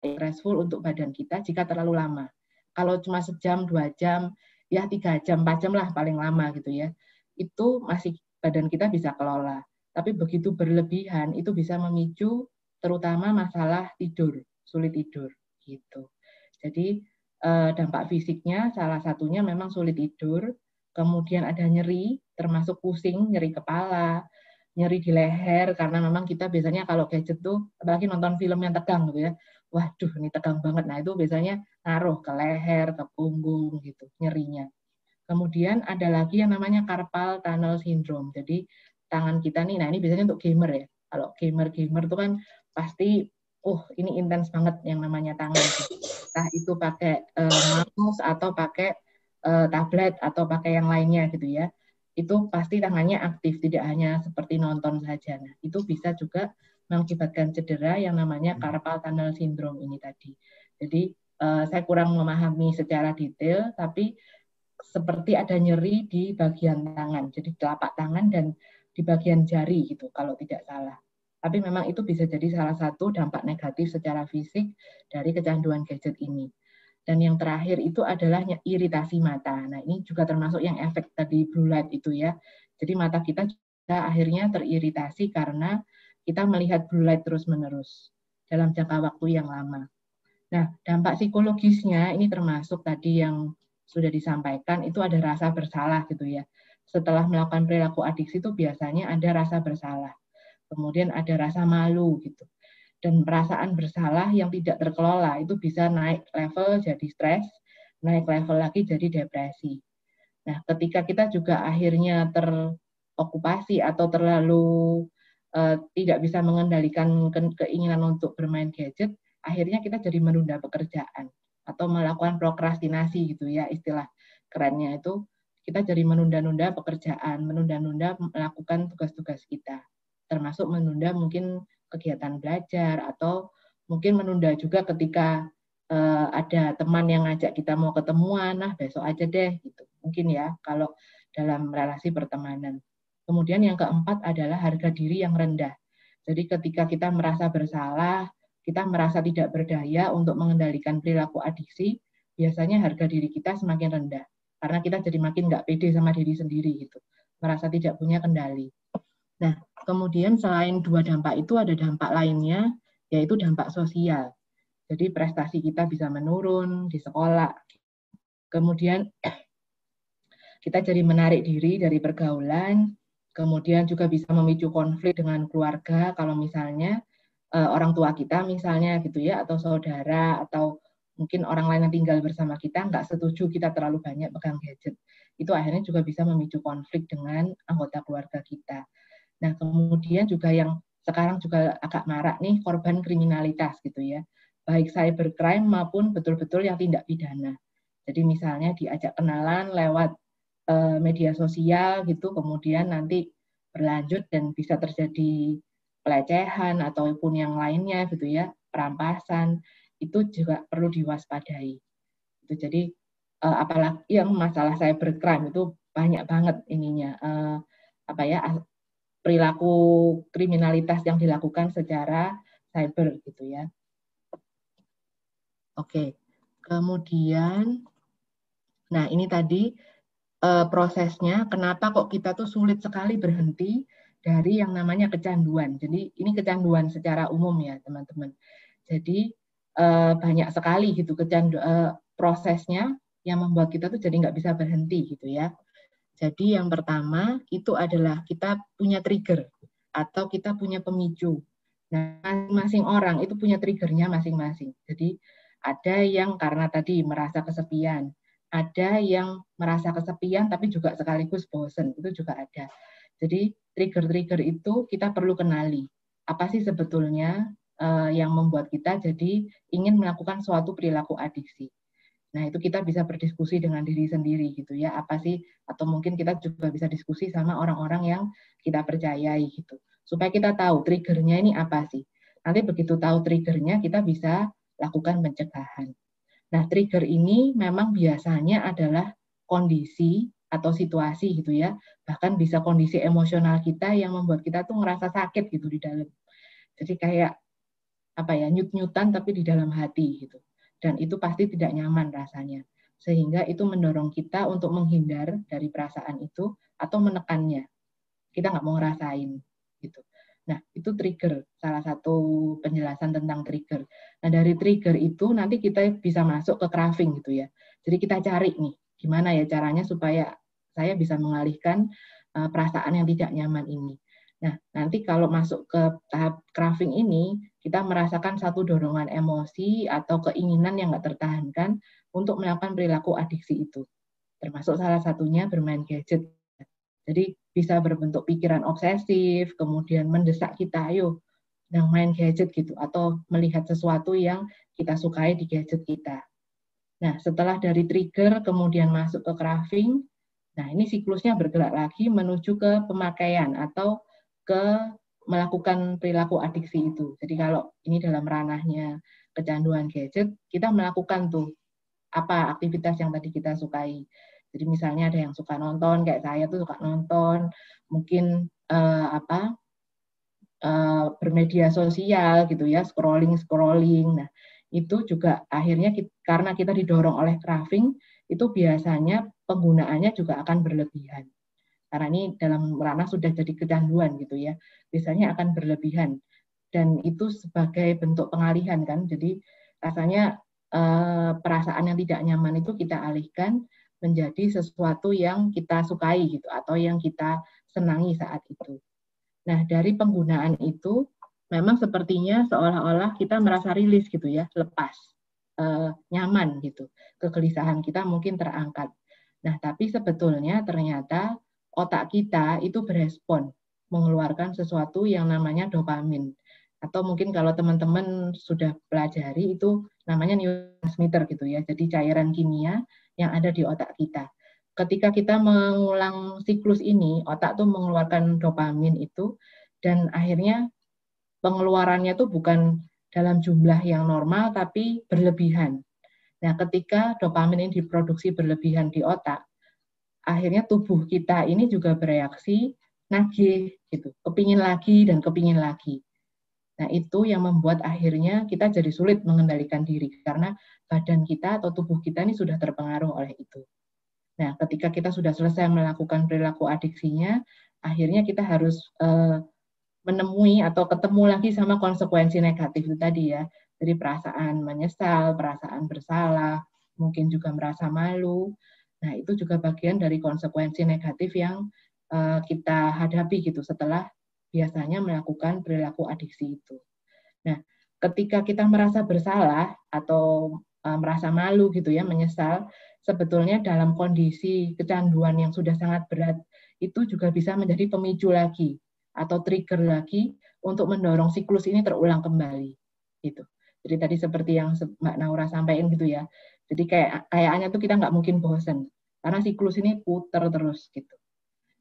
stressful untuk badan kita jika terlalu lama. Kalau cuma sejam, 2 jam, ya 3 jam, 4 jam lah paling lama gitu ya. Itu masih badan kita bisa kelola. Tapi begitu berlebihan itu bisa memicu terutama masalah tidur, sulit tidur gitu. Jadi dampak fisiknya salah satunya memang sulit tidur, kemudian ada nyeri, termasuk pusing, nyeri kepala, nyeri di leher karena memang kita biasanya kalau gadget tuh apalagi nonton film yang tegang gitu ya. Waduh, ini tegang banget. Nah, itu biasanya ngaruh ke leher, ke punggung gitu, nyerinya. Kemudian ada lagi yang namanya carpal tunnel syndrome. Jadi tangan kita nih, nah ini biasanya untuk gamer ya. Kalau gamer tuh kan pasti, ini intens banget yang namanya tangan. Entah itu pakai mouse atau pakai tablet atau pakai yang lainnya gitu ya. Itu pasti tangannya aktif, tidak hanya seperti nonton saja. Nah, itu bisa juga mengakibatkan cedera yang namanya carpal tunnel syndrome ini tadi. Jadi saya kurang memahami secara detail, tapi seperti ada nyeri di bagian tangan, jadi telapak tangan dan di bagian jari gitu kalau tidak salah. Tapi memang itu bisa jadi salah satu dampak negatif secara fisik dari kecanduan gadget ini. Dan yang terakhir itu adalah iritasi mata. Nah, ini juga termasuk yang efek tadi blue light itu ya. Jadi mata kita juga akhirnya teriritasi karena kita melihat blue light terus-menerus dalam jangka waktu yang lama. Nah, dampak psikologisnya ini termasuk tadi yang sudah disampaikan, itu ada rasa bersalah gitu ya. Setelah melakukan perilaku adiksi itu biasanya ada rasa bersalah. Kemudian ada rasa malu gitu. Dan perasaan bersalah yang tidak terkelola itu bisa naik level jadi stres, naik level lagi jadi depresi. Nah, ketika kita juga akhirnya terokupasi atau terlalu tidak bisa mengendalikan keinginan untuk bermain gadget, akhirnya kita jadi menunda pekerjaan atau melakukan prokrastinasi gitu ya, istilah kerennya itu kita jadi menunda-nunda pekerjaan, menunda-nunda melakukan tugas-tugas kita, termasuk menunda mungkin kegiatan belajar atau mungkin menunda juga ketika ada teman yang ngajak kita mau ketemuan, nah besok aja deh gitu, mungkin ya kalau dalam relasi pertemanan. Kemudian yang keempat adalah harga diri yang rendah. Jadi ketika kita merasa bersalah, kita merasa tidak berdaya untuk mengendalikan perilaku adiksi, biasanya harga diri kita semakin rendah. Karena kita jadi makin nggak pede sama diri sendiri gitu. Merasa tidak punya kendali. Nah, kemudian selain 2 dampak itu ada dampak lainnya, yaitu dampak sosial. Jadi prestasi kita bisa menurun di sekolah. Kemudian kita jadi menarik diri dari pergaulan, kemudian juga bisa memicu konflik dengan keluarga kalau misalnya orang tua kita misalnya gitu ya, atau saudara, atau mungkin orang lain yang tinggal bersama kita nggak setuju kita terlalu banyak pegang gadget. Itu akhirnya juga bisa memicu konflik dengan anggota keluarga kita. Nah, kemudian juga yang sekarang juga agak marak nih, korban kriminalitas gitu ya. Baik cybercrime maupun betul-betul yang tindak pidana. Jadi misalnya diajak kenalan lewat media sosial gitu, kemudian nanti berlanjut dan bisa terjadi pelecehan ataupun yang lainnya gitu ya, perampasan, itu juga perlu diwaspadai. Itu jadi apalagi yang masalah cybercrime itu banyak banget ininya perilaku kriminalitas yang dilakukan secara cyber gitu ya. Oke, kemudian, nah ini tadi prosesnya, kenapa kok kita tuh sulit sekali berhenti dari yang namanya kecanduan. Jadi ini kecanduan secara umum ya teman-teman. Jadi banyak sekali gitu prosesnya yang membuat kita tuh jadi nggak bisa berhenti gitu ya. Jadi yang pertama itu adalah kita punya trigger atau kita punya pemicu. Nah, masing-masing orang itu punya triggernya masing-masing. Jadi ada yang karena tadi merasa kesepian, ada yang merasa kesepian tapi juga sekaligus bosen, itu juga ada. Jadi trigger-trigger itu kita perlu kenali. Apa sih sebetulnya yang membuat kita jadi ingin melakukan suatu perilaku adiksi. Nah, itu kita bisa berdiskusi dengan diri sendiri gitu ya. Apa sih, atau mungkin kita juga bisa diskusi sama orang-orang yang kita percayai gitu. Supaya kita tahu triggernya ini apa sih. Nanti begitu tahu triggernya, kita bisa lakukan pencegahan. Nah, trigger ini memang biasanya adalah kondisi atau situasi gitu ya. Bahkan bisa kondisi emosional kita yang membuat kita tuh ngerasa sakit gitu di dalam. Jadi kayak nyut-nyutan tapi di dalam hati gitu. Dan itu pasti tidak nyaman rasanya. Sehingga itu mendorong kita untuk menghindar dari perasaan itu atau menekannya. Kita nggak mau ngerasain gitu. Nah, itu trigger, salah satu penjelasan tentang trigger. Nah, dari trigger itu nanti kita bisa masuk ke craving gitu ya. Jadi kita cari nih, gimana ya caranya supaya saya bisa mengalihkan perasaan yang tidak nyaman ini. Nah, nanti kalau masuk ke tahap craving ini, kita merasakan satu dorongan emosi atau keinginan yang nggak tertahankan untuk melakukan perilaku adiksi itu. Termasuk salah satunya bermain gadget. Jadi bisa berbentuk pikiran obsesif, kemudian mendesak kita, ayo yang main gadget gitu, atau melihat sesuatu yang kita sukai di gadget kita. Nah, setelah dari trigger kemudian masuk ke craving, nah ini siklusnya bergerak lagi menuju ke pemakaian atau ke melakukan perilaku adiksi itu. Jadi kalau ini dalam ranahnya kecanduan gadget, kita melakukan tuh apa aktivitas yang tadi kita sukai. Jadi misalnya ada yang suka nonton, kayak saya tuh suka nonton, mungkin bermedia sosial gitu ya, scrolling. Nah, itu juga akhirnya karena kita didorong oleh craving, itu biasanya penggunaannya juga akan berlebihan. Karena ini dalam ranah sudah jadi kecanduan gitu ya, biasanya akan berlebihan. Dan itu sebagai bentuk pengalihan kan, jadi rasanya perasaan yang tidak nyaman itu kita alihkan menjadi sesuatu yang kita sukai gitu atau yang kita senangi saat itu. Nah, dari penggunaan itu memang sepertinya seolah-olah kita merasa rilis gitu ya, lepas, nyaman gitu. Kegelisahan kita mungkin terangkat. Nah, tapi sebetulnya ternyata otak kita itu berespon mengeluarkan sesuatu yang namanya dopamin. Atau mungkin kalau teman-teman sudah pelajari itu namanya neurotransmitter gitu ya. Jadi cairan kimia yang ada di otak kita. Ketika kita mengulang siklus ini, otak tuh mengeluarkan dopamin itu dan akhirnya pengeluarannya tuh bukan dalam jumlah yang normal tapi berlebihan. Nah, ketika dopamin ini diproduksi berlebihan di otak, akhirnya tubuh kita ini juga bereaksi nagih gitu, kepingin lagi dan kepingin lagi. Nah, itu yang membuat akhirnya kita jadi sulit mengendalikan diri karena badan kita atau tubuh kita ini sudah terpengaruh oleh itu. Nah, ketika kita sudah selesai melakukan perilaku adiksinya, akhirnya kita harus menemui atau ketemu lagi sama konsekuensi negatif itu tadi ya. Jadi perasaan menyesal, perasaan bersalah, mungkin juga merasa malu. Nah, itu juga bagian dari konsekuensi negatif yang kita hadapi gitu setelah biasanya melakukan perilaku adiksi itu. Nah, ketika kita merasa bersalah atau merasa malu gitu ya, menyesal, sebetulnya dalam kondisi kecanduan yang sudah sangat berat, itu juga bisa menjadi pemicu lagi atau trigger lagi untuk mendorong siklus ini terulang kembali. Gitu. Jadi tadi seperti yang Mbak Naura sampaikan gitu ya. Jadi kayaknya tuh kita nggak mungkin bosan karena siklus ini putar terus gitu.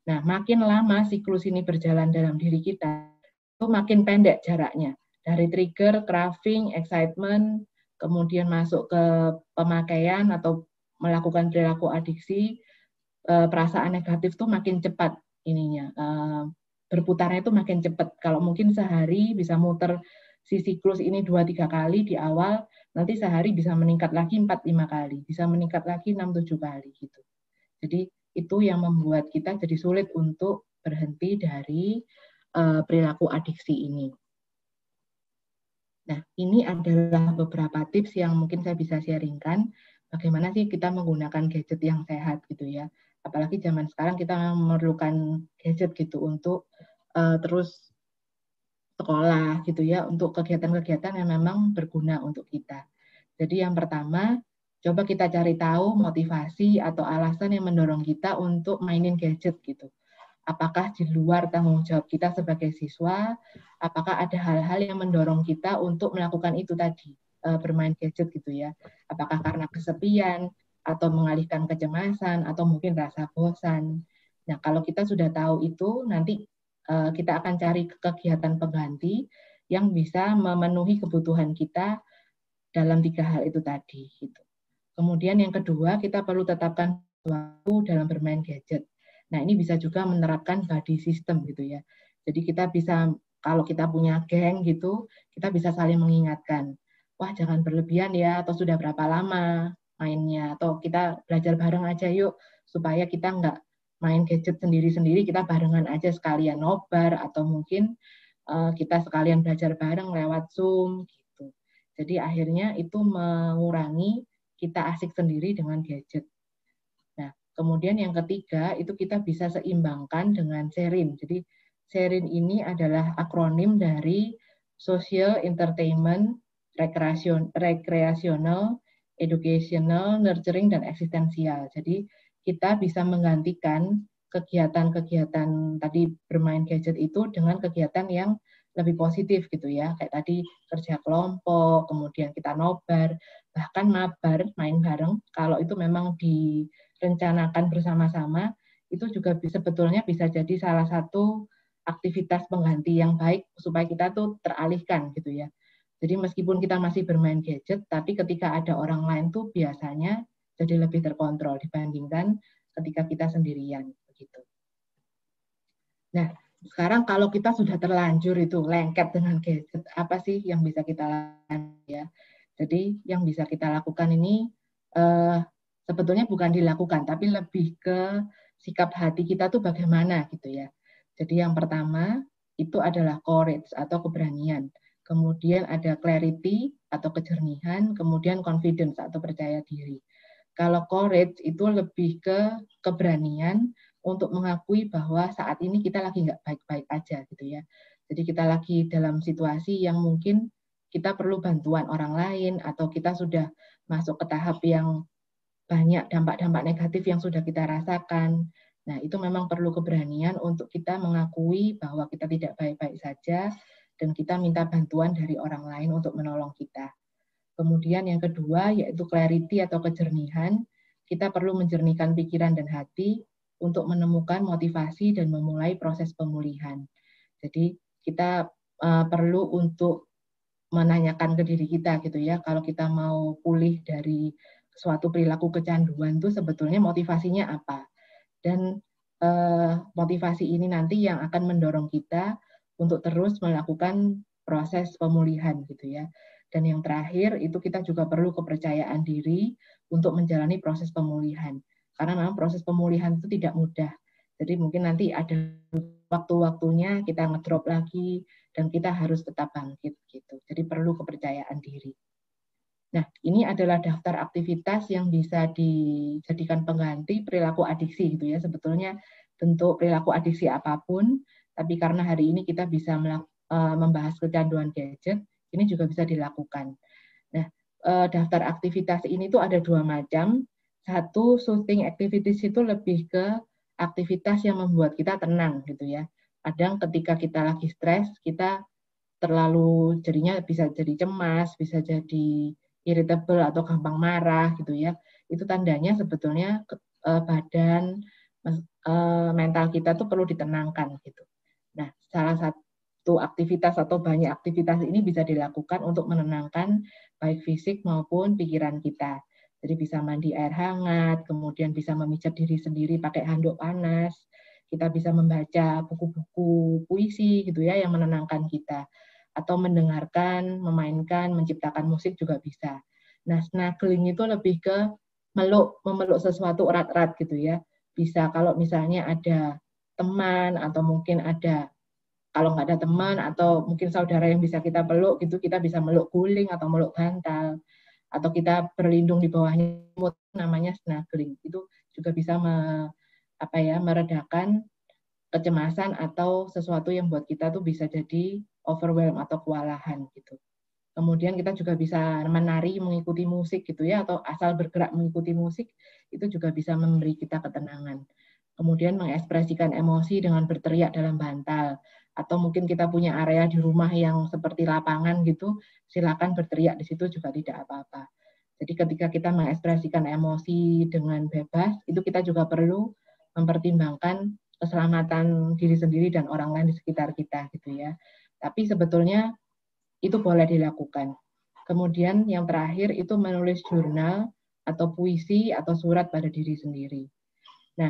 Nah, makin lama siklus ini berjalan dalam diri kita, itu makin pendek jaraknya. Dari trigger, craving, excitement, kemudian masuk ke pemakaian atau melakukan perilaku adiksi, perasaan negatif tuh makin cepat ininya. Berputarnya itu makin cepat. Kalau mungkin sehari bisa muter si siklus ini 2-3 kali di awal, nanti sehari bisa meningkat lagi 4-5 kali, bisa meningkat lagi 6-7 kali gitu. Jadi itu yang membuat kita jadi sulit untuk berhenti dari perilaku adiksi ini. Nah, ini adalah beberapa tips yang mungkin saya bisa sharingkan. Bagaimana sih kita menggunakan gadget yang sehat gitu ya. Apalagi zaman sekarang kita memerlukan gadget gitu untuk terus sekolah gitu ya, untuk kegiatan-kegiatan yang memang berguna untuk kita. Jadi yang pertama, coba kita cari tahu motivasi atau alasan yang mendorong kita untuk mainin gadget gitu. Apakah di luar tanggung jawab kita sebagai siswa, apakah ada hal-hal yang mendorong kita untuk melakukan itu tadi, bermain gadget gitu ya. Apakah karena kesepian, atau mengalihkan kecemasan, atau mungkin rasa bosan. Nah, kalau kita sudah tahu itu, nanti kita akan cari kegiatan pengganti yang bisa memenuhi kebutuhan kita dalam 3 hal itu tadi. Gitu. Kemudian yang kedua, kita perlu tetapkan waktu dalam bermain gadget. Nah, ini bisa juga menerapkan buddy system gitu ya. Jadi kita bisa, kalau kita punya geng gitu, kita bisa saling mengingatkan. Wah, jangan berlebihan ya, atau sudah berapa lama mainnya, atau kita belajar bareng aja yuk, supaya kita nggak main gadget sendiri-sendiri, kita barengan aja sekalian nobar, atau mungkin kita sekalian belajar bareng lewat Zoom gitu. Jadi akhirnya itu mengurangi kita asik sendiri dengan gadget. Kemudian yang ketiga, itu kita bisa seimbangkan dengan SERIN. Jadi SERIN ini adalah akronim dari Social, Entertainment, Recreational, Educational, Nurturing, dan Eksistensial. Jadi kita bisa menggantikan kegiatan-kegiatan tadi bermain gadget itu dengan kegiatan yang lebih positif gitu ya. Kayak tadi kerja kelompok, kemudian kita nobar, bahkan mabar, main bareng, kalau itu memang direncanakan bersama-sama, itu juga sebetulnya bisa jadi salah satu aktivitas pengganti yang baik supaya kita tuh teralihkan gitu ya. Jadi meskipun kita masih bermain gadget, tapi ketika ada orang lain tuh biasanya jadi lebih terkontrol dibandingkan ketika kita sendirian begitu. Nah, sekarang kalau kita sudah terlanjur itu lengket dengan gadget, apa sih yang bisa kita lakukan ya? Jadi yang bisa kita lakukan ini sebetulnya bukan dilakukan, tapi lebih ke sikap hati kita tuh bagaimana gitu ya. Jadi yang pertama itu adalah courage atau keberanian. Kemudian ada clarity atau kejernihan, kemudian confidence atau percaya diri. Kalau courage itu lebih ke keberanian untuk mengakui bahwa saat ini kita lagi nggak baik-baik aja gitu ya. Jadi kita lagi dalam situasi yang mungkin kita perlu bantuan orang lain atau kita sudah masuk ke tahap yang banyak dampak-dampak negatif yang sudah kita rasakan. Nah, itu memang perlu keberanian untuk kita mengakui bahwa kita tidak baik-baik saja dan kita minta bantuan dari orang lain untuk menolong kita. Kemudian yang kedua yaitu clarity atau kejernihan. Kita perlu menjernihkan pikiran dan hati untuk menemukan motivasi dan memulai proses pemulihan. Jadi kita perlu untuk menanyakan ke diri kita gitu ya, kalau kita mau pulih dari suatu perilaku kecanduan itu sebetulnya motivasinya apa? Dan motivasi ini nanti yang akan mendorong kita untuk terus melakukan proses pemulihan gitu ya. Dan yang terakhir itu kita juga perlu kepercayaan diri untuk menjalani proses pemulihan. Karena memang proses pemulihan itu tidak mudah. Jadi mungkin nanti ada waktu-waktunya kita ngedrop lagi dan kita harus tetap bangkit gitu. Jadi perlu kepercayaan diri. Nah, ini adalah daftar aktivitas yang bisa dijadikan pengganti perilaku adiksi gitu ya. Sebetulnya bentuk perilaku adiksi apapun, tapi karena hari ini kita bisa membahas kecanduan gadget, ini juga bisa dilakukan. Nah, daftar aktivitas ini tuh ada 2 macam. Satu, soothing activities itu lebih ke aktivitas yang membuat kita tenang gitu ya. Kadang ketika kita lagi stres, kita terlalu jadinya bisa jadi cemas, bisa jadi irritable atau gampang marah gitu ya. Itu tandanya sebetulnya badan mental kita tuh perlu ditenangkan gitu. Nah, salah satu aktivitas atau banyak aktivitas ini bisa dilakukan untuk menenangkan baik fisik maupun pikiran kita. Jadi bisa mandi air hangat, kemudian bisa memijat diri sendiri pakai handuk panas, kita bisa membaca buku-buku puisi gitu ya yang menenangkan kita, atau mendengarkan, memainkan, menciptakan musik juga bisa. Nah, snuggling itu lebih ke memeluk sesuatu erat-erat gitu ya. Bisa kalau misalnya ada teman atau mungkin ada, kalau nggak ada teman atau mungkin saudara yang bisa kita peluk gitu, kita bisa meluk guling atau meluk bantal, atau kita berlindung di bawahnya, namanya snuggling. Itu juga bisa meredakan kecemasan atau sesuatu yang buat kita tuh bisa jadi overwhelm atau kewalahan gitu. Kemudian kita juga bisa menari mengikuti musik gitu ya, atau asal bergerak mengikuti musik, itu juga bisa memberi kita ketenangan. Kemudian mengekspresikan emosi dengan berteriak dalam bantal, atau mungkin kita punya area di rumah yang seperti lapangan gitu, silakan berteriak di situ juga tidak apa-apa. Jadi ketika kita mengekspresikan emosi dengan bebas, itu kita juga perlu mempertimbangkan keselamatan diri sendiri dan orang lain di sekitar kita gitu ya. Tapi sebetulnya itu boleh dilakukan. Kemudian yang terakhir itu menulis jurnal atau puisi atau surat pada diri sendiri. Nah,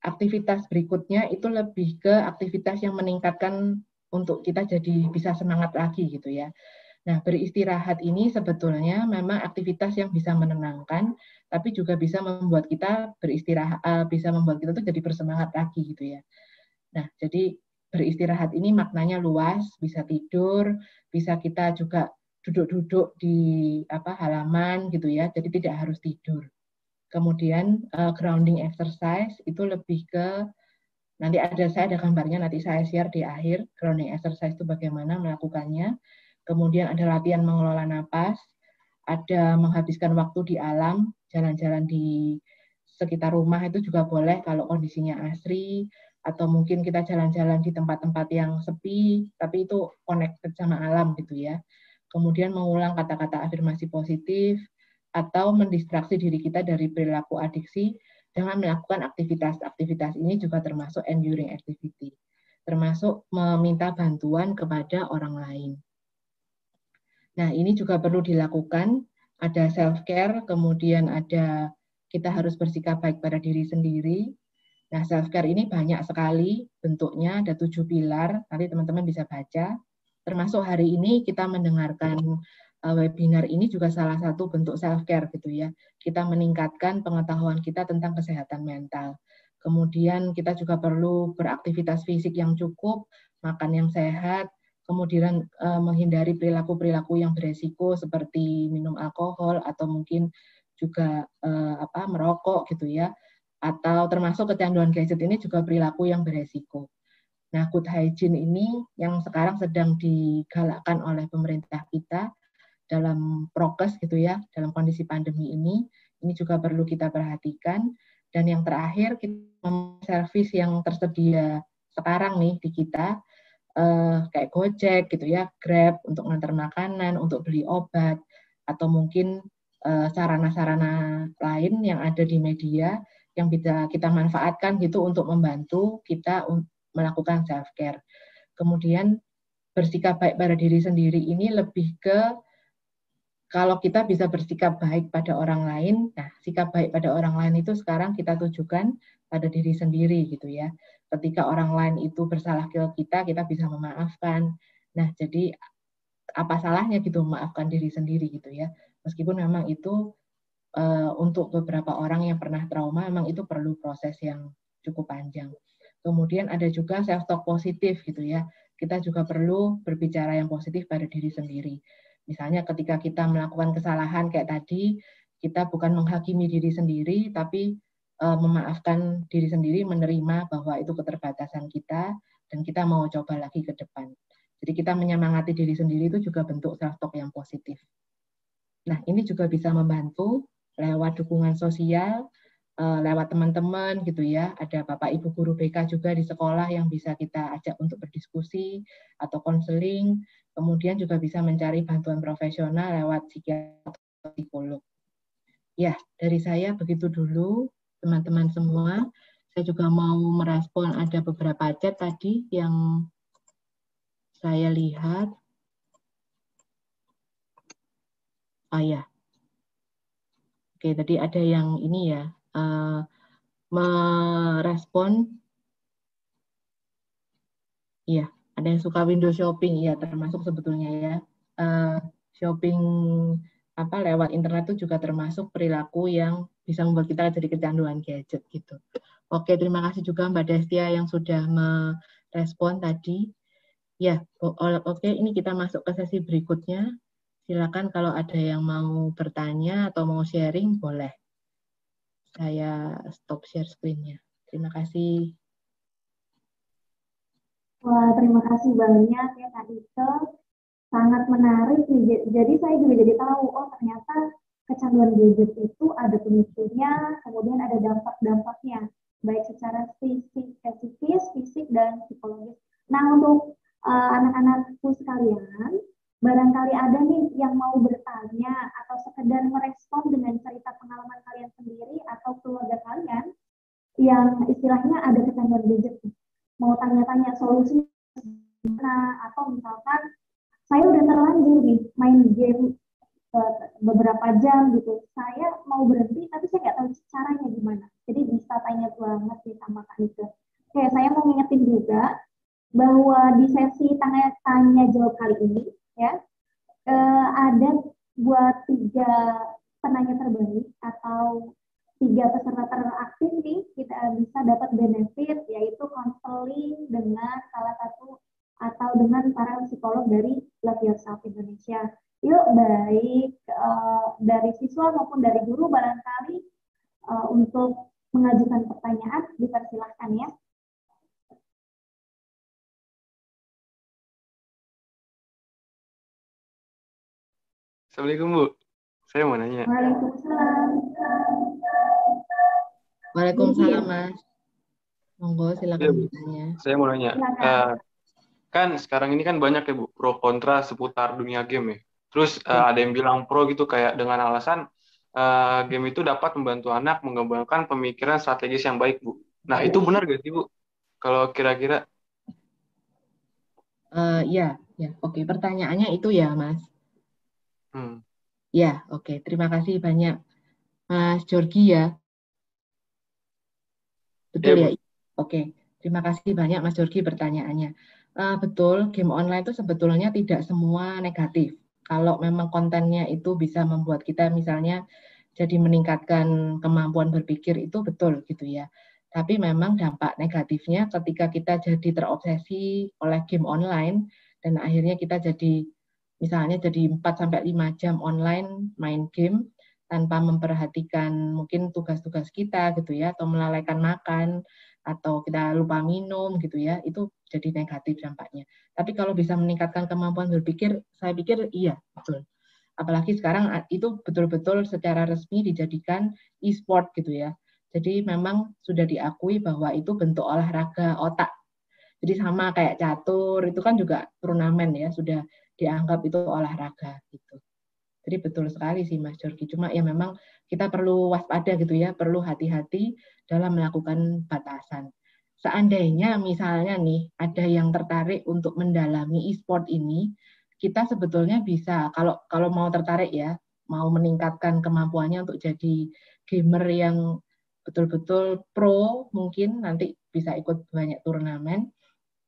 aktivitas berikutnya itu lebih ke aktivitas yang meningkatkan untuk kita jadi bisa semangat lagi gitu ya. Nah, beristirahat ini sebetulnya memang aktivitas yang bisa menenangkan, tapi juga bisa membuat kita beristirahat, bisa membuat kita tuh jadi bersemangat lagi gitu ya. Nah, jadi beristirahat ini maknanya luas, bisa tidur, bisa kita juga duduk-duduk di halaman gitu ya, jadi tidak harus tidur. Kemudian grounding exercise itu lebih ke, nanti saya ada gambarnya, nanti saya share di akhir, grounding exercise itu bagaimana melakukannya. Kemudian ada latihan mengelola napas, ada menghabiskan waktu di alam, jalan-jalan di sekitar rumah itu juga boleh kalau kondisinya asri, atau mungkin kita jalan-jalan di tempat-tempat yang sepi, tapi itu connected sama alam gitu ya. Kemudian mengulang kata-kata afirmasi positif, atau mendistraksi diri kita dari perilaku adiksi dengan melakukan aktivitas-aktivitas ini juga termasuk enduring activity, termasuk meminta bantuan kepada orang lain. Nah, ini juga perlu dilakukan, ada self-care, kemudian ada kita harus bersikap baik pada diri sendiri. Nah, self-care ini banyak sekali bentuknya, ada 7 pilar, nanti teman-teman bisa baca. Termasuk hari ini kita mendengarkan webinar ini juga salah satu bentuk self-care gitu ya. Kita meningkatkan pengetahuan kita tentang kesehatan mental. Kemudian kita juga perlu beraktivitas fisik yang cukup, makan yang sehat, kemudian menghindari perilaku-perilaku yang beresiko seperti minum alkohol atau mungkin juga merokok gitu ya, atau termasuk kecanduan gadget ini juga perilaku yang beresiko. Nah, good hygiene ini yang sekarang sedang digalakkan oleh pemerintah kita dalam prokes gitu ya, dalam kondisi pandemi ini juga perlu kita perhatikan. Dan yang terakhir, kita servis yang tersedia sekarang nih di kita, kayak Gojek gitu ya, Grab untuk ngantar makanan, untuk beli obat, atau mungkin sarana-sarana lain yang ada di media yang bisa kita manfaatkan gitu untuk membantu kita melakukan self-care. Kemudian bersikap baik pada diri sendiri ini lebih ke, kalau kita bisa bersikap baik pada orang lain, nah sikap baik pada orang lain itu sekarang kita tujukan pada diri sendiri gitu ya. Ketika orang lain itu bersalah ke kita bisa memaafkan. Nah, jadi apa salahnya gitu memaafkan diri sendiri gitu ya. Meskipun memang itu untuk beberapa orang yang pernah trauma, memang itu perlu proses yang cukup panjang. Kemudian ada juga self-talk positif gitu ya. Kita juga perlu berbicara yang positif pada diri sendiri. Misalnya ketika kita melakukan kesalahan kayak tadi, kita bukan menghakimi diri sendiri, tapi memaafkan diri sendiri, menerima bahwa itu keterbatasan kita, dan kita mau coba lagi ke depan. Jadi kita menyemangati diri sendiri itu juga bentuk self-talk yang positif. Nah, ini juga bisa membantu lewat dukungan sosial, lewat teman-teman gitu ya. Ada Bapak Ibu guru BK juga di sekolah yang bisa kita ajak untuk berdiskusi atau konseling. Kemudian juga bisa mencari bantuan profesional lewat psikiater atau psikolog. Ya, dari saya begitu dulu, teman-teman semua. Saya juga mau merespon ada beberapa chat tadi yang saya lihat. Oh ya, oke, tadi ada yang ini ya, merespon, iya, ada yang suka window shopping, ya termasuk sebetulnya ya, shopping lewat internet itu juga termasuk perilaku yang bisa membuat kita jadi kecanduan gadget gitu. Oke, terima kasih juga Mbak Destia yang sudah merespon tadi. Ya, oke, ini kita masuk ke sesi berikutnya. Silakan kalau ada yang mau bertanya atau mau sharing, boleh. Saya stop share screen-nya. Terima kasih. Wah, terima kasih banyak ya Kak Ike. Sangat menarik nih. Jadi saya juga jadi tahu, oh ternyata kecanduan gadget itu ada pemicunya, kemudian ada dampak-dampaknya, baik secara psikis, fisik, dan psikologis. Nah, untuk anak-anakku sekalian, barangkali ada nih yang mau bertanya atau sekedar merespon dengan cerita pengalaman kalian sendiri atau keluarga kalian yang istilahnya ada kecanduan gadget. Mau tanya-tanya solusi gimana, atau misalkan saya udah terlanjur nih main game beberapa jam gitu, saya mau berhenti tapi saya nggak tahu caranya gimana. Jadi bisa tanya banget nih sama Kak Ike. Oke, saya mau ngingetin juga bahwa di sesi tanya jawab kali ini ya, ada buat 3 penanya terbaik atau 3 peserta teraktif nih, kita bisa dapat benefit, yaitu konseling dengan salah satu atau dengan para psikolog dari Love Yourself Indonesia. Yuk, baik dari siswa maupun dari guru barangkali untuk mengajukan pertanyaan, dipersilahkan ya. Assalamualaikum Bu, saya mau nanya. Waalaikumsalam. Waalaikumsalam Mas. Monggo Ya, silakan Bu. bertanya. Saya mau nanya. Kan sekarang ini kan banyak ya Bu pro kontra seputar dunia game ya. Terus ada yang bilang pro gitu kayak dengan alasan game itu dapat membantu anak mengembangkan pemikiran strategis yang baik Bu. Nah itu benar gak sih Bu? Kalau kira-kira? Ya, oke. Pertanyaannya itu ya Mas. Ya, oke. Terima kasih banyak Mas Jorgi ya. Betul ya? Oke. Terima kasih banyak Mas Jorgi pertanyaannya. Betul, game online itu sebetulnya tidak semua negatif. Kalau memang kontennya itu bisa membuat kita misalnya jadi meningkatkan kemampuan berpikir, itu betul gitu ya. Tapi memang dampak negatifnya ketika kita jadi terobsesi oleh game online dan akhirnya kita jadi misalnya jadi 4-5 jam online main game tanpa memperhatikan mungkin tugas-tugas kita gitu ya, atau melalaikan makan, atau kita lupa minum gitu ya, itu jadi negatif dampaknya. Tapi kalau bisa meningkatkan kemampuan berpikir, saya pikir iya, betul. Apalagi sekarang itu betul-betul secara resmi dijadikan e-sport gitu ya. Jadi memang sudah diakui bahwa itu bentuk olahraga otak. Jadi sama kayak catur, itu kan juga turnamen ya, sudah dianggap itu olahraga gitu. Jadi betul sekali sih Mas Jorgi, cuma ya memang kita perlu waspada gitu ya, perlu hati-hati dalam melakukan batasan. Seandainya misalnya nih ada yang tertarik untuk mendalami e-sport ini, kita sebetulnya bisa kalau mau tertarik ya, mau meningkatkan kemampuannya untuk jadi gamer yang betul-betul pro, mungkin nanti bisa ikut banyak turnamen,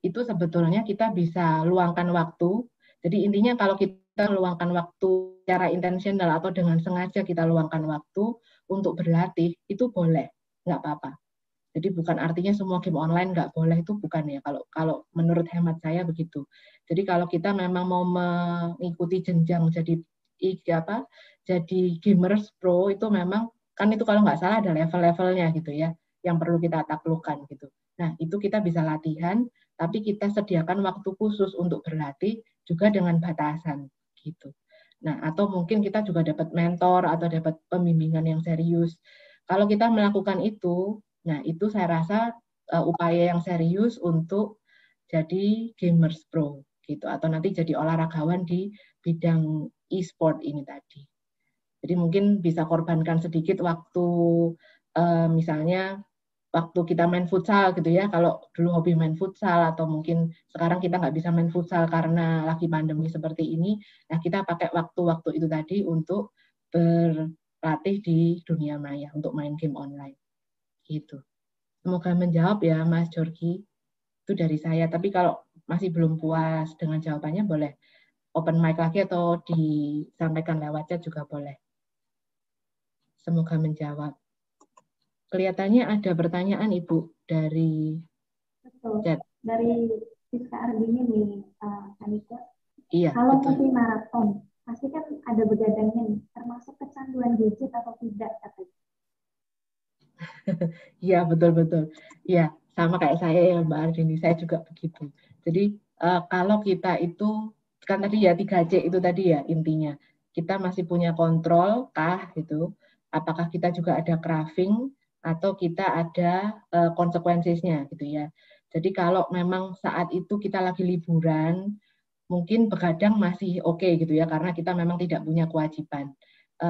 itu sebetulnya kita bisa luangkan waktu. Jadi intinya kalau kita luangkan waktu secara intensional atau dengan sengaja kita luangkan waktu untuk berlatih, itu boleh, nggak apa-apa. Jadi bukan artinya semua game online nggak boleh, itu bukan ya. Kalau menurut hemat saya begitu. Jadi kalau kita memang mau mengikuti jenjang jadi gamers pro itu memang kan itu kalau nggak salah ada level-levelnya gitu ya, yang perlu kita taklukkan gitu. Nah itu kita bisa latihan, tapi kita sediakan waktu khusus untuk berlatih juga dengan batasan gitu. Nah atau mungkin kita juga dapat mentor atau dapat pembimbingan yang serius. Kalau kita melakukan itu, nah itu saya rasa upaya yang serius untuk jadi gamers pro gitu, atau nanti jadi olahragawan di bidang e-sport ini tadi. Jadi mungkin bisa korbankan sedikit waktu, misalnya waktu kita main futsal gitu ya, kalau dulu hobi main futsal atau mungkin sekarang kita nggak bisa main futsal karena lagi pandemi seperti ini, nah kita pakai waktu-waktu itu tadi untuk berlatih di dunia maya, untuk main game online. Gitu. Semoga menjawab ya Mas Jorgi. Itu dari saya, tapi kalau masih belum puas dengan jawabannya boleh open mic lagi atau disampaikan lewat chat juga boleh. Semoga menjawab. Kelihatannya ada pertanyaan Ibu dari chat. Dari Siska Ardini nih, Anika. Iya, kalau betul. multi maraton, pasti kan ada begadangnya nih, termasuk kecanduan gadget atau tidak? Iya, betul-betul. Iya, sama kayak saya ya Mbak Ardini, saya juga begitu. Jadi kalau kita itu, kan tadi ya 3C itu tadi ya intinya. Kita masih punya kontrol kah gitu, apakah kita juga ada craving, atau kita ada konsekuensinya gitu ya. Jadi kalau memang saat itu kita lagi liburan, mungkin begadang masih oke gitu ya, karena kita memang tidak punya kewajiban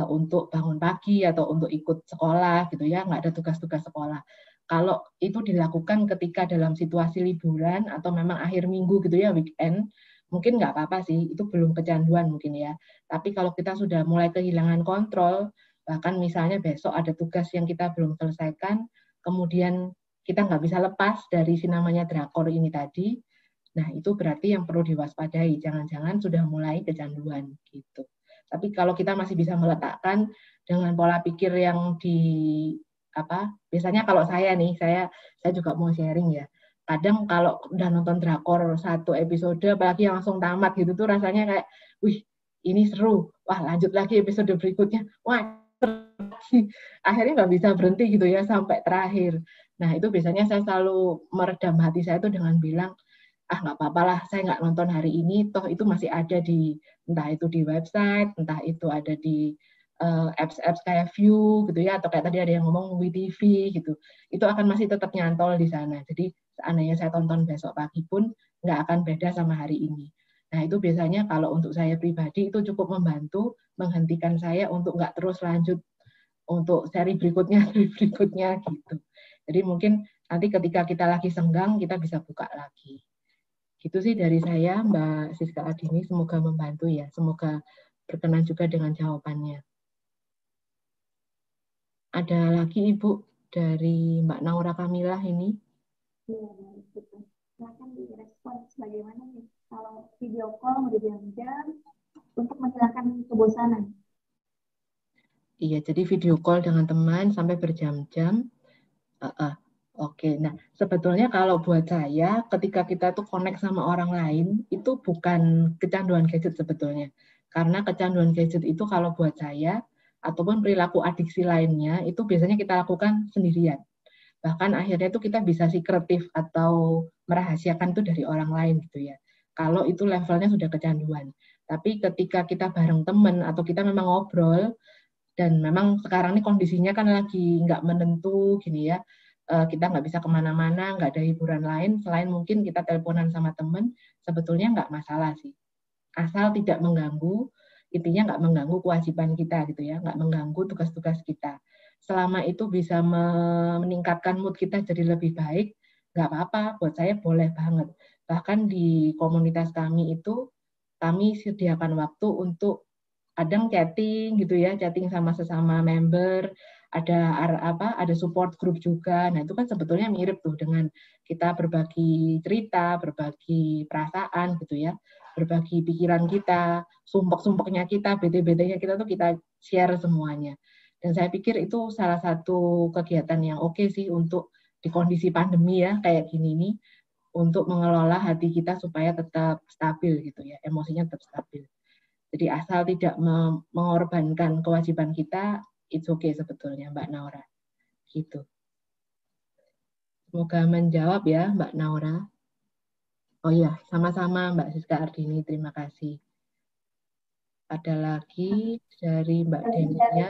untuk bangun pagi atau untuk ikut sekolah gitu ya, nggak ada tugas-tugas sekolah. Kalau itu dilakukan ketika dalam situasi liburan atau memang akhir minggu gitu ya, weekend, mungkin nggak apa-apa sih, itu belum kecanduan mungkin ya. Tapi kalau kita sudah mulai kehilangan kontrol, bahkan misalnya besok ada tugas yang kita belum selesaikan, kemudian kita nggak bisa lepas dari si namanya drakor ini tadi, nah itu berarti yang perlu diwaspadai, jangan-jangan sudah mulai kecanduan gitu. Tapi kalau kita masih bisa meletakkan dengan pola pikir yang biasanya kalau saya nih, saya juga mau sharing ya. Kadang kalau udah nonton drakor satu episode, apalagi yang langsung tamat gitu tuh rasanya kayak, wih ini seru, wah lanjut lagi episode berikutnya, wah akhirnya nggak bisa berhenti gitu ya sampai terakhir. Nah itu biasanya saya selalu meredam hati saya itu dengan bilang, nggak apa-apa lah, saya nggak nonton hari ini, toh itu masih ada di, entah itu di website, entah itu ada di apps-apps kayak View gitu ya, atau kayak tadi ada yang ngomong WeTV gitu, itu akan masih tetap nyantol di sana. Jadi seandainya saya tonton besok pagi pun nggak akan beda sama hari ini. Nah itu biasanya kalau untuk saya pribadi itu cukup membantu menghentikan saya untuk nggak terus lanjut untuk seri berikutnya gitu. Jadi mungkin nanti ketika kita lagi senggang kita bisa buka lagi. Gitu sih dari saya, Mbak Siska Ardini. Semoga membantu ya. Semoga berkenan juga dengan jawabannya. Ada lagi Ibu dari Mbak Naura Kamilah ini? Iya, betul. Silakan direspon bagaimana nih kalau video call berjam-jam untuk menghilangkan kebosanan. Iya, jadi video call dengan teman sampai berjam-jam. Oke, nah sebetulnya kalau buat saya ketika kita tuh connect sama orang lain itu bukan kecanduan gadget sebetulnya. Karena kecanduan gadget itu kalau buat saya ataupun perilaku adiksi lainnya itu biasanya kita lakukan sendirian. Bahkan akhirnya itu kita bisa secretive atau merahasiakan itu dari orang lain gitu ya. Kalau itu levelnya sudah kecanduan. Tapi ketika kita bareng teman atau kita memang ngobrol dan memang sekarang ini kondisinya kan lagi nggak menentu gini ya, kita nggak bisa kemana-mana, nggak ada hiburan lain selain mungkin kita teleponan sama teman, sebetulnya nggak masalah sih. Asal tidak mengganggu, intinya nggak mengganggu kewajiban kita gitu ya, nggak mengganggu tugas-tugas kita. Selama itu bisa meningkatkan mood kita jadi lebih baik, nggak apa-apa, buat saya boleh banget. Bahkan di komunitas kami itu, kami sediakan waktu untuk kadang chatting gitu ya, chatting sama sesama member, ada support group juga. Nah, itu kan sebetulnya mirip tuh dengan kita berbagi cerita, berbagi perasaan gitu ya, berbagi pikiran kita, sumpek-sumpeknya kita, bete-betenya kita tuh kita share semuanya. Dan saya pikir itu salah satu kegiatan yang oke sih untuk di kondisi pandemi ya kayak gini nih, untuk mengelola hati kita supaya tetap stabil gitu ya, emosinya tetap stabil. Jadi asal tidak mengorbankan kewajiban kita, it's okay sebetulnya Mbak Naura. Gitu. Semoga menjawab ya Mbak Naura. Oh iya, sama-sama Mbak Siska Ardini, terima kasih. Ada lagi dari Mbak Denia. Ya.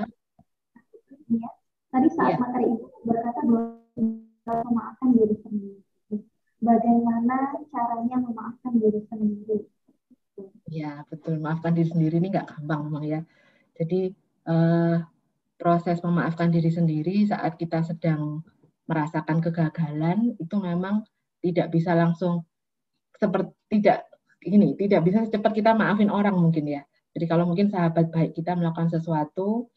Tadi saat Ya. materi itu berkata bahwa memaafkan diri sendiri. Bagaimana caranya memaafkan diri sendiri? Ya, betul. Maafkan diri sendiri ini nggak gampang memang ya. Jadi proses memaafkan diri sendiri saat kita sedang merasakan kegagalan itu memang tidak bisa langsung tidak bisa secepat kita maafin orang mungkin ya. Jadi kalau mungkin sahabat baik kita melakukan sesuatu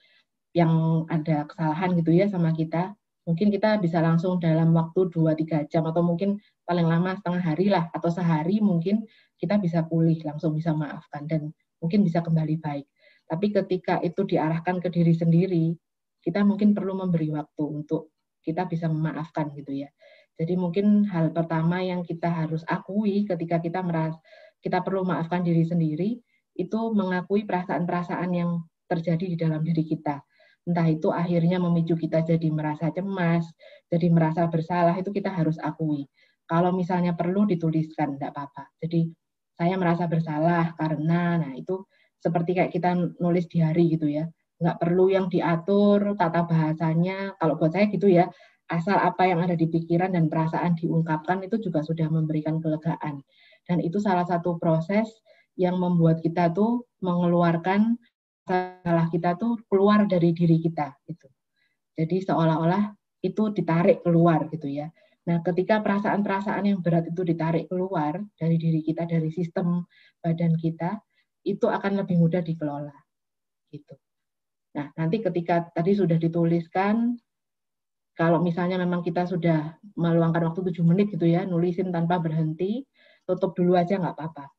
yang ada kesalahan gitu ya sama kita, mungkin kita bisa langsung dalam waktu 2-3 jam atau mungkin paling lama setengah hari lah atau sehari mungkin kita bisa pulih, langsung bisa maafkan dan mungkin bisa kembali baik. Tapi ketika itu diarahkan ke diri sendiri, kita mungkin perlu memberi waktu untuk kita bisa memaafkan gitu ya. Jadi mungkin hal pertama yang kita harus akui ketika kita perlu maafkan diri sendiri, itu mengakui perasaan-perasaan yang terjadi di dalam diri kita. Entah itu akhirnya memicu kita jadi merasa cemas, jadi merasa bersalah, itu kita harus akui. Kalau misalnya perlu dituliskan, tidak apa-apa. Jadi saya merasa bersalah karena, nah itu seperti kayak kita nulis diary gitu ya. Nggak perlu yang diatur, tata bahasanya. Kalau buat saya gitu ya, asal apa yang ada di pikiran dan perasaan diungkapkan itu juga sudah memberikan kelegaan. Dan itu salah satu proses yang membuat kita tuh mengeluarkan salah kita tuh keluar dari diri kita gitu. Jadi seolah-olah itu ditarik keluar gitu ya. Nah, ketika perasaan-perasaan yang berat itu ditarik keluar dari diri kita, dari sistem badan kita, itu akan lebih mudah dikelola gitu. Nah, nanti ketika tadi sudah dituliskan, kalau misalnya memang kita sudah meluangkan waktu 7 menit gitu ya, nulisin tanpa berhenti, tutup dulu aja nggak apa-apa.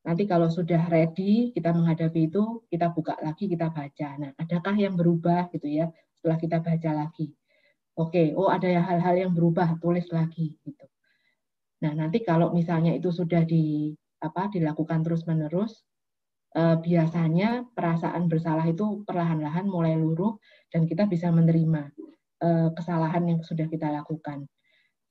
Nanti kalau sudah ready, kita menghadapi itu, kita buka lagi, kita baca. Nah, adakah yang berubah gitu ya, setelah kita baca lagi. Oke, ada hal-hal yang berubah, tulis lagi gitu. Nah, nanti kalau misalnya itu sudah dilakukan terus-menerus, biasanya perasaan bersalah itu perlahan-lahan mulai luruh dan kita bisa menerima kesalahan yang sudah kita lakukan.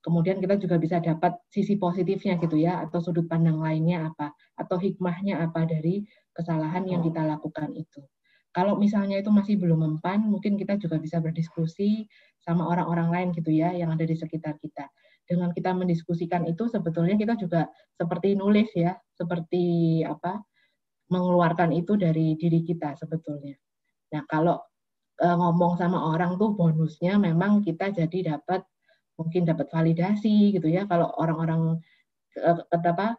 Kemudian kita juga bisa dapat sisi positifnya gitu ya, atau sudut pandang lainnya apa, atau hikmahnya apa dari kesalahan yang kita lakukan itu. Kalau misalnya itu masih belum mempan, mungkin kita juga bisa berdiskusi sama orang-orang lain gitu ya, yang ada di sekitar kita. Dengan kita mendiskusikan itu, sebetulnya kita juga seperti nulis ya, seperti mengeluarkan itu dari diri kita sebetulnya. Nah, kalau ngomong sama orang tuh bonusnya memang kita jadi mungkin dapat validasi gitu ya. Kalau orang-orang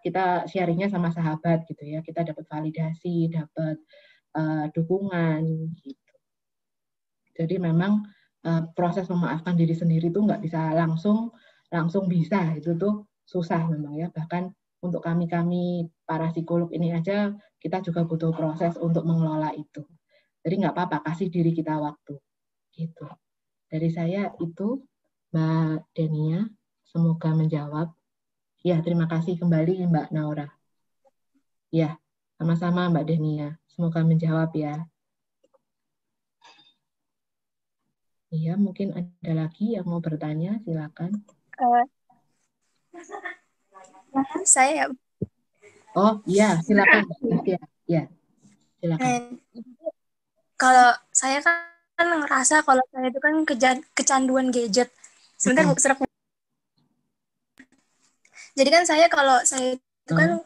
kita sharingnya sama sahabat gitu ya, kita dapat validasi, dapat dukungan gitu. Jadi memang proses memaafkan diri sendiri itu nggak bisa langsung bisa, itu tuh susah memang ya. Bahkan untuk kami para psikolog ini aja kita juga butuh proses untuk mengelola itu. Jadi nggak apa-apa, kasih diri kita waktu gitu. Dari saya itu, Mbak Denia, semoga menjawab. Ya, terima kasih kembali Mbak Naura. Ya, sama-sama Mbak Denia. Semoga menjawab ya. Iya, mungkin ada lagi yang mau bertanya, silakan. Saya. Oh, iya, silakan. Ya, silakan. Kalau saya kan ngerasa kalau saya itu kan kecanduan gadget. Sebentar Bu, serap. Jadi kan kalau saya itu kan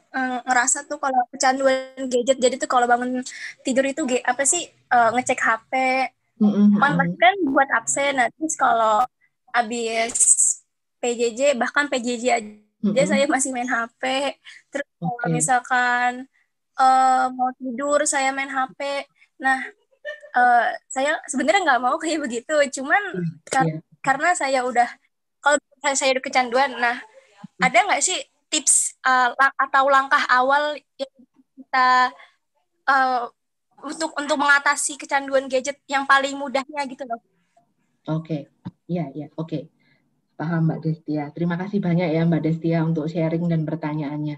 ngerasa tuh kalau kecanduan gadget, jadi tuh kalau bangun tidur itu ngecek HP, kan buat absen. Nah, terus kalau habis PJJ, bahkan PJJ aja saya masih main HP. Terus kalau misalkan mau tidur saya main HP. Nah, saya sebenarnya nggak mau kayak begitu, cuman karena saya udah kecanduan. Nah, ada nggak sih tips atau langkah awal yang kita untuk mengatasi kecanduan gadget yang paling mudahnya gitu loh? Oke. Oke. Paham Mbak Destia. Terima kasih banyak ya Mbak Destia untuk sharing dan pertanyaannya.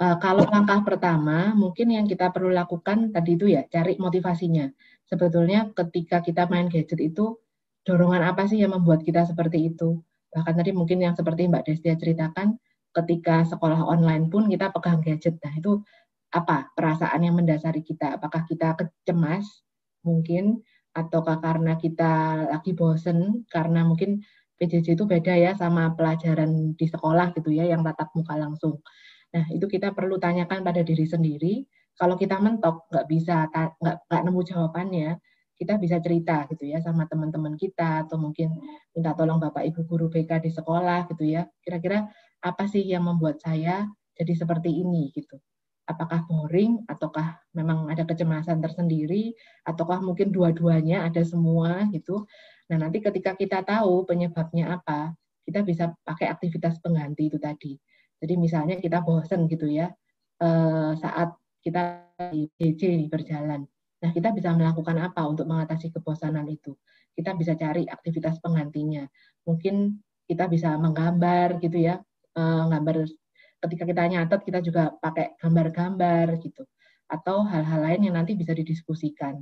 Kalau langkah pertama, mungkin yang kita perlu lakukan tadi itu ya, cari motivasinya. Sebetulnya ketika kita main gadget itu, dorongan apa sih yang membuat kita seperti itu? Bahkan tadi mungkin yang seperti Mbak Destia ceritakan, ketika sekolah online pun kita pegang gadget. Nah itu apa perasaan yang mendasari kita? Apakah kita cemas mungkin, ataukah karena kita lagi bosen, karena mungkin PJJ itu beda ya sama pelajaran di sekolah gitu ya, yang tatap muka langsung. Nah, itu kita perlu tanyakan pada diri sendiri. Kalau kita mentok, nggak bisa, nggak nemu jawabannya, kita bisa cerita gitu ya sama teman-teman kita, atau mungkin minta tolong Bapak Ibu Guru BK di sekolah gitu ya. Kira-kira apa sih yang membuat saya jadi seperti ini gitu. Apakah boring, ataukah memang ada kecemasan tersendiri, ataukah mungkin dua-duanya ada semua gitu. Nah, nanti ketika kita tahu penyebabnya apa, kita bisa pakai aktivitas pengganti itu tadi. Jadi misalnya kita bosen gitu ya, saat kita di DJ berjalan. Nah, kita bisa melakukan apa untuk mengatasi kebosanan itu? Kita bisa cari aktivitas penggantinya. Mungkin kita bisa menggambar gitu ya, gambar ketika kita nyatet kita juga pakai gambar-gambar gitu. Atau hal-hal lain yang nanti bisa didiskusikan.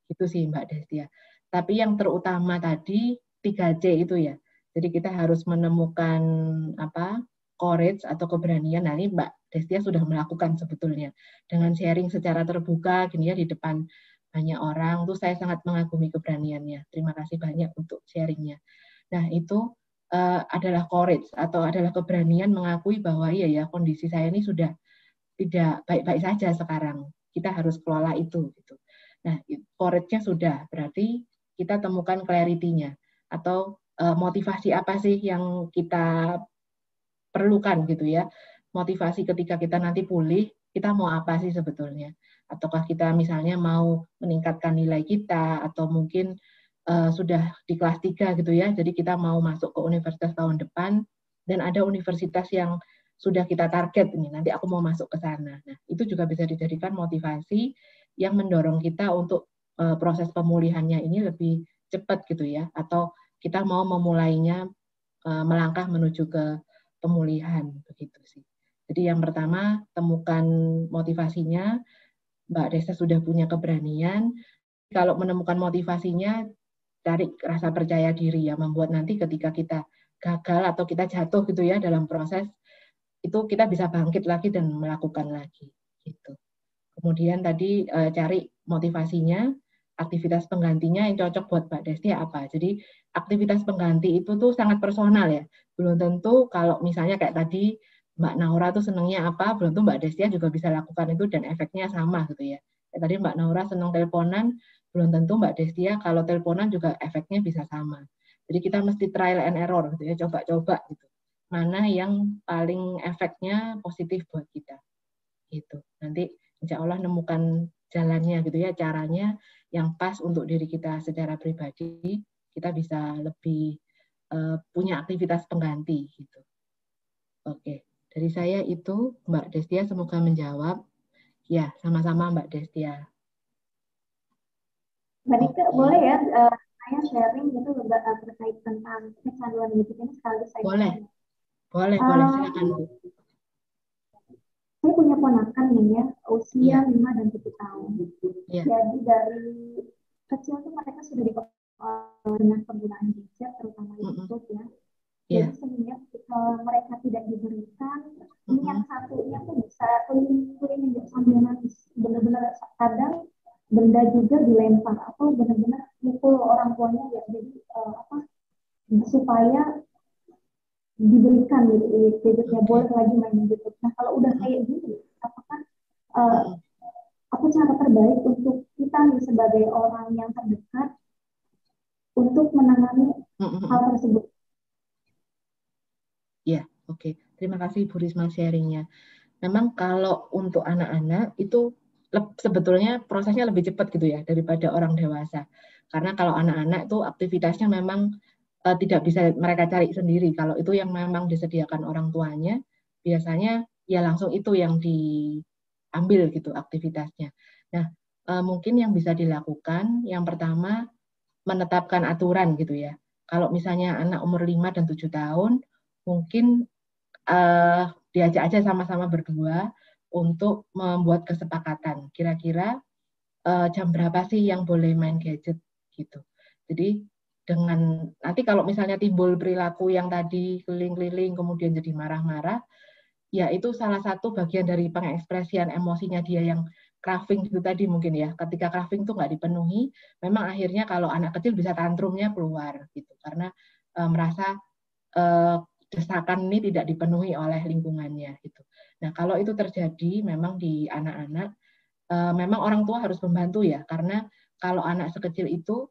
Itu sih Mbak Destia. Tapi yang terutama tadi 3C itu ya. Jadi kita harus menemukan courage atau keberanian. Nah ini Mbak Destia sudah melakukan sebetulnya. Dengan sharing secara terbuka gini ya di depan banyak orang, tuh saya sangat mengagumi keberaniannya. Terima kasih banyak untuk sharingnya. Nah itu adalah courage atau adalah keberanian mengakui bahwa iya ya kondisi saya ini sudah tidak baik-baik saja sekarang. Kita harus kelola itu gitu. Nah, courage-nya sudah, berarti kita temukan clarity-nya atau motivasi apa sih yang kita perlukan gitu ya. Motivasi ketika kita nanti pulih, kita mau apa sih sebetulnya? Ataukah kita misalnya mau meningkatkan nilai kita atau mungkin sudah di kelas 3 gitu ya. Jadi kita mau masuk ke universitas tahun depan dan ada universitas yang sudah kita target ini, nanti aku mau masuk ke sana. Nah, itu juga bisa dijadikan motivasi yang mendorong kita untuk proses pemulihannya ini lebih cepat gitu ya, atau kita mau memulainya melangkah menuju ke pemulihan begitu sih. Jadi yang pertama temukan motivasinya, Mbak Desa sudah punya keberanian. Kalau menemukan motivasinya, cari rasa percaya diri ya, membuat nanti ketika kita gagal atau kita jatuh gitu ya dalam proses itu kita bisa bangkit lagi dan melakukan lagi gitu. Kemudian tadi cari motivasinya, aktivitas penggantinya yang cocok buat Mbak Destia apa. Jadi aktivitas pengganti itu tuh sangat personal ya. Belum tentu kalau misalnya kayak tadi Mbak Naura tuh senangnya apa, belum tentu Mbak Destia juga bisa lakukan itu dan efeknya sama gitu ya. Kayak tadi Mbak Naura senang teleponan, belum tentu Mbak Destia kalau teleponan juga efeknya bisa sama. Jadi kita mesti trial and error gitu ya, coba-coba gitu. Mana yang paling efeknya positif buat kita. Gitu. Nanti insya Allah nemukan jalannya gitu ya, caranya yang pas untuk diri kita secara pribadi, kita bisa lebih punya aktivitas pengganti gitu. Oke, dari saya itu Mbak Destia semoga menjawab. Ya, sama-sama Mbak Destia. Mbak Dika, boleh ya saya sharing gitu terkait tentang kecanduan gadget ini sekaligus saya. Boleh, silakan Bu. Saya punya ponakan nih ya, usia 5 dan 7 tahun. Jadi dari kecil tuh mereka sudah dipengaruhi dengan penggunaan gadget, terutama YouTube ya. Jadi sebenarnya mereka tidak diberikan, ini yang satunya tuh bisa keliling sambil nangis. Benar-benar kadang benda juga dilempar atau benar-benar mukul orang tuanya ya. Jadi supaya diberikan gitu gadgetnya, boleh lagi main YouTube. Nah kalau udah kayak gini, apakah apa cara terbaik untuk kita nih sebagai orang yang terdekat untuk menangani hal tersebut? Ya, oke. Terima kasih Bu Risma sharingnya. Memang kalau untuk anak-anak itu sebetulnya prosesnya lebih cepat gitu ya daripada orang dewasa. Karena kalau anak-anak itu aktivitasnya memang tidak bisa mereka cari sendiri. Kalau itu yang memang disediakan orang tuanya, biasanya ya langsung itu yang diambil gitu aktivitasnya. Nah, mungkin yang bisa dilakukan, yang pertama menetapkan aturan gitu ya. Kalau misalnya anak umur 5 dan 7 tahun, mungkin diajak aja sama-sama berdua untuk membuat kesepakatan. Kira-kira jam berapa sih yang boleh main gadget gitu. Jadi dengan nanti kalau misalnya timbul perilaku yang tadi keliling-keliling kemudian jadi marah-marah, ya itu salah satu bagian dari pengekspresian emosinya dia yang craving itu tadi mungkin ya. Ketika craving itu nggak dipenuhi, memang akhirnya kalau anak kecil bisa tantrumnya keluar gitu karena merasa desakan ini tidak dipenuhi oleh lingkungannya gitu. Nah kalau itu terjadi memang di anak-anak, memang orang tua harus membantu ya karena kalau anak sekecil itu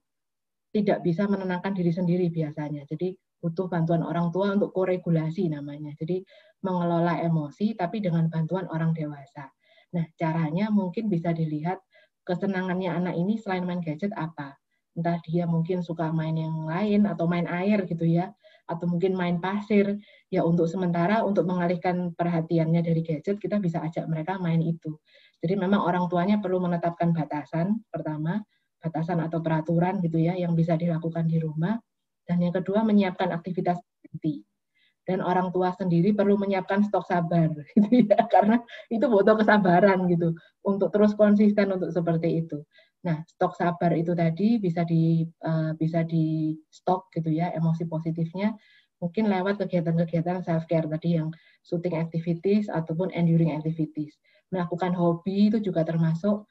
tidak bisa menenangkan diri sendiri biasanya. Jadi butuh bantuan orang tua untuk koregulasi namanya. Jadi mengelola emosi tapi dengan bantuan orang dewasa. Nah, caranya mungkin bisa dilihat kesenangannya anak ini selain main gadget apa. Entah dia mungkin suka main yang lain atau main air gitu ya, atau mungkin main pasir. Ya untuk sementara untuk mengalihkan perhatiannya dari gadget kita bisa ajak mereka main itu. Jadi memang orang tuanya perlu menetapkan batasan pertama, batasan atau peraturan gitu ya yang bisa dilakukan di rumah, dan yang kedua menyiapkan aktivitas berhenti. Dan orang tua sendiri perlu menyiapkan stok sabar gitu ya karena itu butuh kesabaran gitu untuk terus konsisten untuk seperti itu. Nah, stok sabar itu tadi bisa di stok gitu ya emosi positifnya mungkin lewat kegiatan-kegiatan self care tadi yang soothing activities ataupun enduring activities. Melakukan hobi itu juga termasuk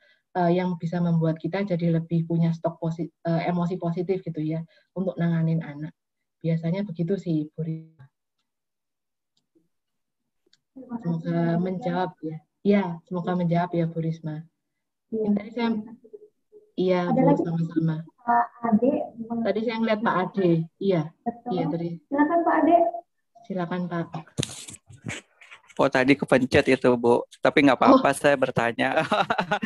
yang bisa membuat kita jadi lebih punya stok emosi positif gitu ya untuk nanganin anak. Biasanya begitu sih, Bu Risma. Semoga menjawab ya. Iya, semoga menjawab ya, Bu Risma. Iya, tadi saya, iya, ada Bu, lagi sama-sama. Pak Ade. Tadi saya ngeliat Pak Ade. Iya, betul. Iya tadi. Silakan Pak Ade. Silakan Pak. Oh tadi kepencet itu Bu, tapi nggak apa-apa saya bertanya.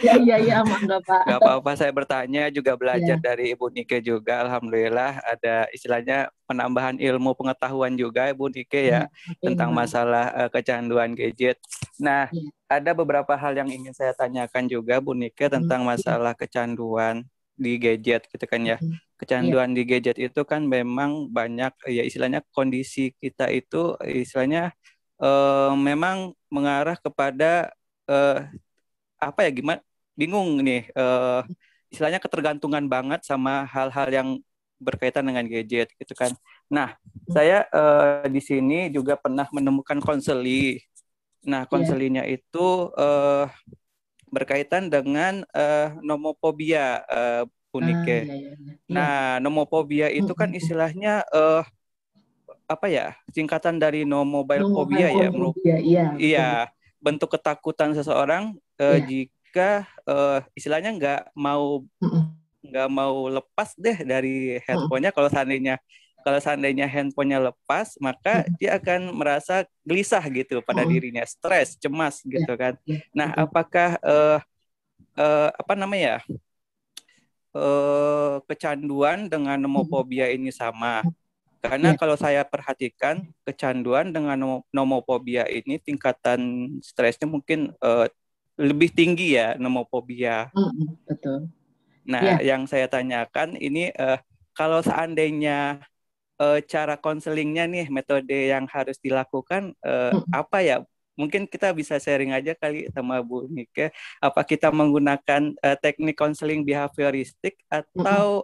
Iya, mangga Pak. Nggak apa-apa saya bertanya, juga belajar Ya. dari Ibu Nike juga. Alhamdulillah ada istilahnya penambahan ilmu pengetahuan juga Ibu Nike ya tentang masalah kecanduan gadget. Nah ada beberapa hal yang ingin saya tanyakan juga Bu Nike tentang masalah kecanduan di gadget gitu kan ya. Kecanduan di gadget itu kan memang banyak ya istilahnya kondisi kita itu istilahnya memang mengarah kepada apa ya gimana bingung nih istilahnya ketergantungan banget sama hal-hal yang berkaitan dengan gadget gitu kan. Nah saya di sini juga pernah menemukan konseli. Nah konselinya itu berkaitan dengan nomophobia Bu Nike. Nah nomophobia itu kan istilahnya apa ya singkatan dari no mobile phobia ya, iya bentuk ketakutan seseorang jika istilahnya nggak mau lepas deh dari handphonenya. Kalau seandainya handphonenya lepas maka dia akan merasa gelisah gitu pada dirinya, stres, cemas gitu kan. Nah apakah apa namanya kecanduan dengan nomophobia ini sama? Karena kalau saya perhatikan kecanduan dengan nomophobia ini tingkatan stresnya mungkin lebih tinggi ya nomophobia. Betul. Nah, yang saya tanyakan ini kalau seandainya cara konselingnya nih, metode yang harus dilakukan apa ya? Mungkin kita bisa sharing aja kali sama Bu Nike. Apa kita menggunakan teknik konseling behavioristik atau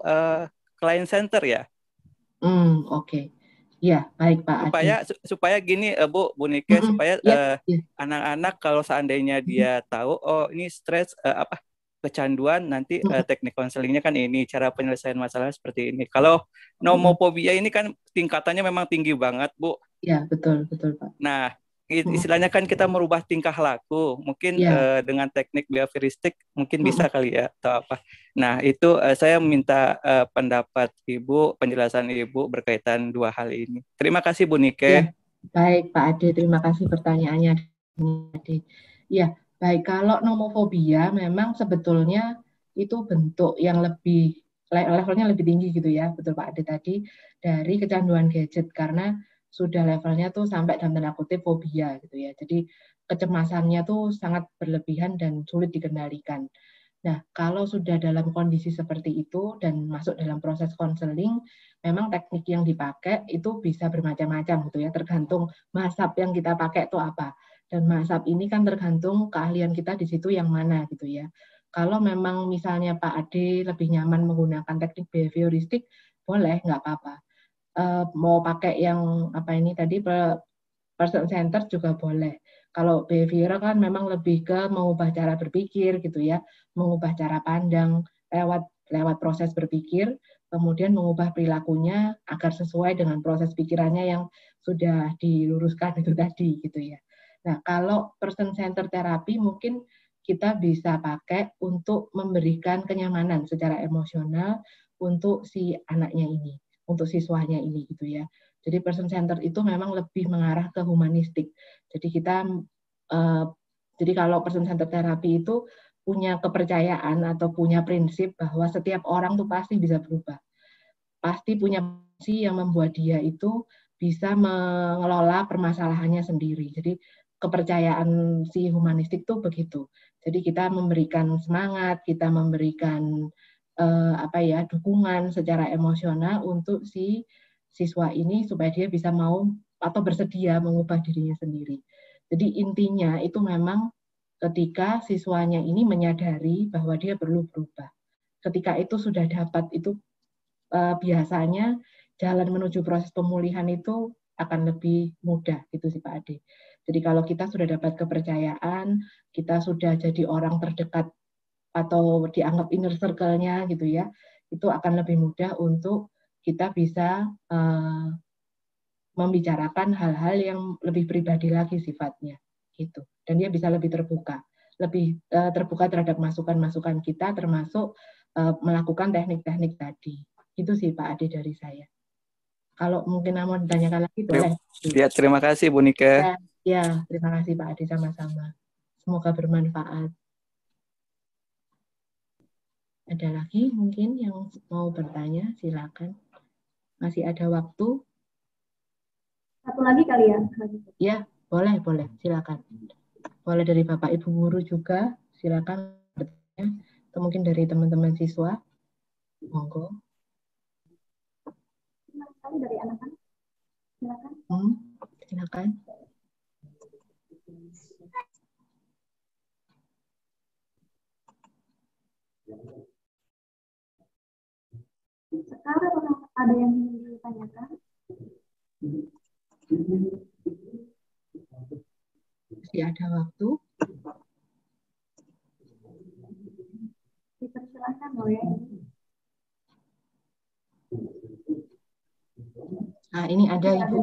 client center ya? Oke. Ya, baik Pak Adi. Supaya gini Bu Nike, supaya anak-anak kalau seandainya dia tahu oh ini stres apa kecanduan, nanti teknik konselingnya kan ini, cara penyelesaian masalah seperti ini. Kalau nomophobia ini kan tingkatannya memang tinggi banget Bu. Iya, betul Pak. Nah, istilahnya kan kita merubah tingkah laku, mungkin dengan teknik behavioristik mungkin bisa kali ya atau apa. Nah itu saya minta pendapat Ibu, penjelasan Ibu berkaitan dua hal ini. Terima kasih Bu Nike. Ya, baik Pak Ade, terima kasih pertanyaannya. Ya, baik, kalau nomophobia memang sebetulnya itu bentuk yang levelnya lebih tinggi gitu ya, betul Pak Ade tadi, dari kecanduan gadget karena sudah levelnya tuh sampai dalam tanda kutip fobia gitu ya. Jadi kecemasannya tuh sangat berlebihan dan sulit dikendalikan. Nah, kalau sudah dalam kondisi seperti itu dan masuk dalam proses konseling, memang teknik yang dipakai itu bisa bermacam-macam gitu ya, tergantung mazhab yang kita pakai itu apa. Dan mazhab ini kan tergantung keahlian kita di situ yang mana gitu ya. Kalau memang misalnya Pak Ade lebih nyaman menggunakan teknik behavioristik, boleh, nggak apa-apa. Mau pakai yang apa ini tadi person center juga boleh. Kalau behavioral kan memang lebih ke mengubah cara berpikir gitu ya, mengubah cara pandang lewat proses berpikir, kemudian mengubah perilakunya agar sesuai dengan proses pikirannya yang sudah diluruskan itu tadi gitu ya. Nah, kalau person center terapi mungkin kita bisa pakai untuk memberikan kenyamanan secara emosional untuk si anaknya ini, untuk siswanya ini gitu ya. Jadi person center itu memang lebih mengarah ke humanistik. Jadi jadi kalau person center terapi itu punya kepercayaan atau punya prinsip bahwa setiap orang tuh pasti bisa berubah. Pasti punya fungsi yang membuat dia itu bisa mengelola permasalahannya sendiri. Jadi kepercayaan si humanistik tuh begitu. Jadi kita memberikan semangat, kita memberikan dukungan secara emosional untuk si siswa ini supaya dia bisa mau atau bersedia mengubah dirinya sendiri. Jadi intinya itu memang ketika siswanya ini menyadari bahwa dia perlu berubah. Ketika itu sudah dapat, itu biasanya jalan menuju proses pemulihan itu akan lebih mudah gitu sih Pak Ade. Jadi kalau kita sudah dapat kepercayaan, kita sudah jadi orang terdekat atau dianggap inner circle-nya gitu ya, itu akan lebih mudah untuk kita bisa membicarakan hal-hal yang lebih pribadi lagi sifatnya gitu. Dan dia bisa lebih terbuka terhadap masukan-masukan kita, termasuk melakukan teknik-teknik tadi. Itu sih Pak Ade dari saya. Kalau mungkin mau ditanyakan lagi boleh. Ya, terima kasih Bu Nike. Ya, terima kasih Pak Ade, sama-sama. Semoga bermanfaat. Ada lagi mungkin yang mau bertanya, silakan. Masih ada waktu. Satu lagi kali ya? Ya, boleh, silakan. Boleh dari Bapak Ibu guru juga, silakan bertanya. Atau mungkin dari teman-teman siswa. Monggo. Dari anak-anak. Silakan. Silakan. Sekarang ada yang ingin ditanyakan? Masih ada waktu. Dipersilakan boleh. Nah, ini ada Ibu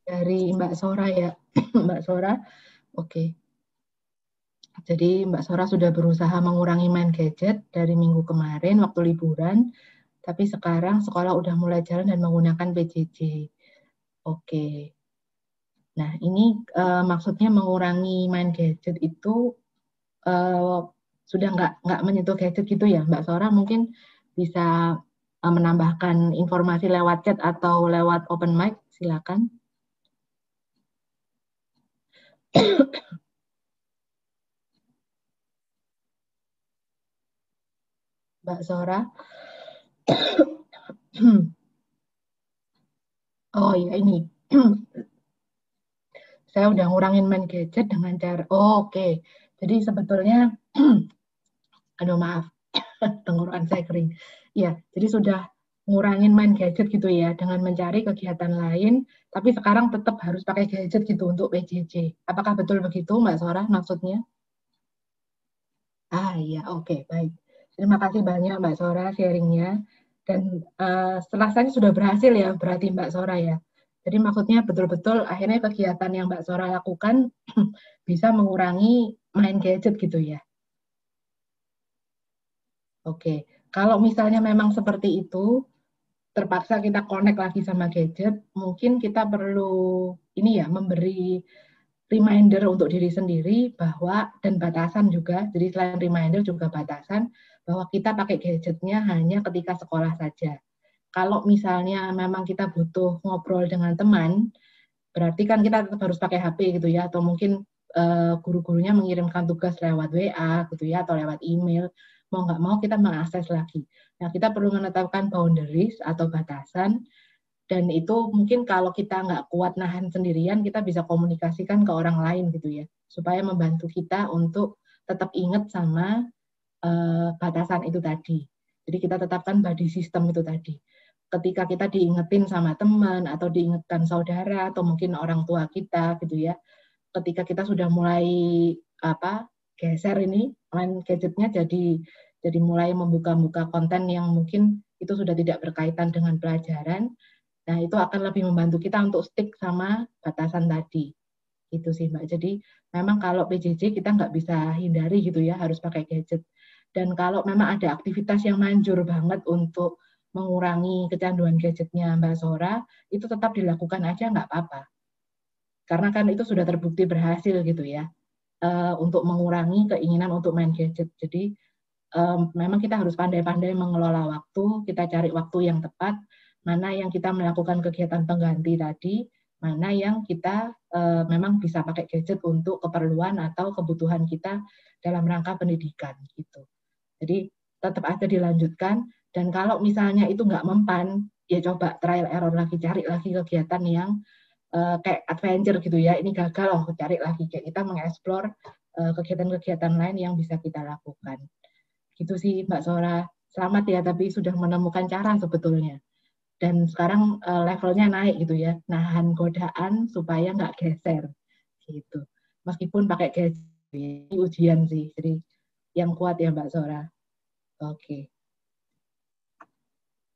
dari Mbak Sora ya. Mbak Sora, oke. Jadi Mbak Sora sudah berusaha mengurangi main gadget dari minggu kemarin waktu liburan, tapi sekarang sekolah udah mulai jalan dan menggunakan PJJ. Oke. Nah, ini maksudnya mengurangi main gadget itu sudah nggak menyentuh gadget gitu ya, Mbak Sora mungkin bisa menambahkan informasi lewat chat atau lewat open mic, silakan. Mbak Sora. Oh ya ini. Saya udah ngurangin main gadget dengan cara, oke. Jadi sebetulnya, aduh maaf, tenggorokan saya kering. Ya, jadi sudah ngurangin main gadget gitu ya, dengan mencari kegiatan lain, tapi sekarang tetap harus pakai gadget gitu untuk PJJ. Apakah betul begitu Mbak Sora maksudnya? Iya, oke, baik. Terima kasih banyak Mbak Sora sharingnya. Dan rasanya sudah berhasil ya, berarti Mbak Sora ya. Jadi maksudnya betul-betul akhirnya kegiatan yang Mbak Sora lakukan bisa mengurangi main gadget gitu ya. Oke, kalau misalnya memang seperti itu, terpaksa kita connect lagi sama gadget, mungkin kita perlu ini ya, memberi reminder untuk diri sendiri bahwa, dan batasan juga, jadi selain reminder juga batasan, bahwa kita pakai gadgetnya hanya ketika sekolah saja. Kalau misalnya memang kita butuh ngobrol dengan teman, berarti kan kita tetap harus pakai HP gitu ya, atau mungkin guru-gurunya mengirimkan tugas lewat WA gitu ya atau lewat email, mau nggak mau kita mengakses lagi. Nah, kita perlu menetapkan boundaries atau batasan, dan itu mungkin kalau kita nggak kuat nahan sendirian, kita bisa komunikasikan ke orang lain gitu ya, supaya membantu kita untuk tetap ingat sama batasan itu tadi. Jadi kita tetapkan body system itu tadi. Ketika kita diingetin sama teman atau diingatkan saudara atau mungkin orang tua kita gitu ya, ketika kita sudah mulai geser ini main gadgetnya, jadi mulai membuka-buka konten yang mungkin itu sudah tidak berkaitan dengan pelajaran. Nah, itu akan lebih membantu kita untuk stick sama batasan tadi. Itu sih, Mbak. Jadi memang kalau PJJ kita nggak bisa hindari gitu ya, harus pakai gadget. Dan kalau memang ada aktivitas yang manjur banget untuk mengurangi kecanduan gadgetnya Mbak Zora, itu tetap dilakukan aja nggak apa-apa. Karena kan itu sudah terbukti berhasil gitu ya, untuk mengurangi keinginan untuk main gadget. Jadi memang kita harus pandai-pandai mengelola waktu, kita cari waktu yang tepat, mana yang kita melakukan kegiatan pengganti tadi, mana yang kita memang bisa pakai gadget untuk keperluan atau kebutuhan kita dalam rangka pendidikan gitu. Jadi tetap aja dilanjutkan, dan kalau misalnya itu nggak mempan, ya coba trial error lagi, cari lagi kegiatan yang kayak adventure gitu ya, ini gagal, cari lagi, kayak kita mengeksplor kegiatan-kegiatan lain yang bisa kita lakukan. Gitu sih Mbak Zora. Selamat ya, tapi sudah menemukan cara sebetulnya. Dan sekarang levelnya naik gitu ya, nahan godaan supaya nggak geser gitu. Meskipun pakai gadget, ini ujian sih, jadi yang kuat ya Mbak Zora. Oke.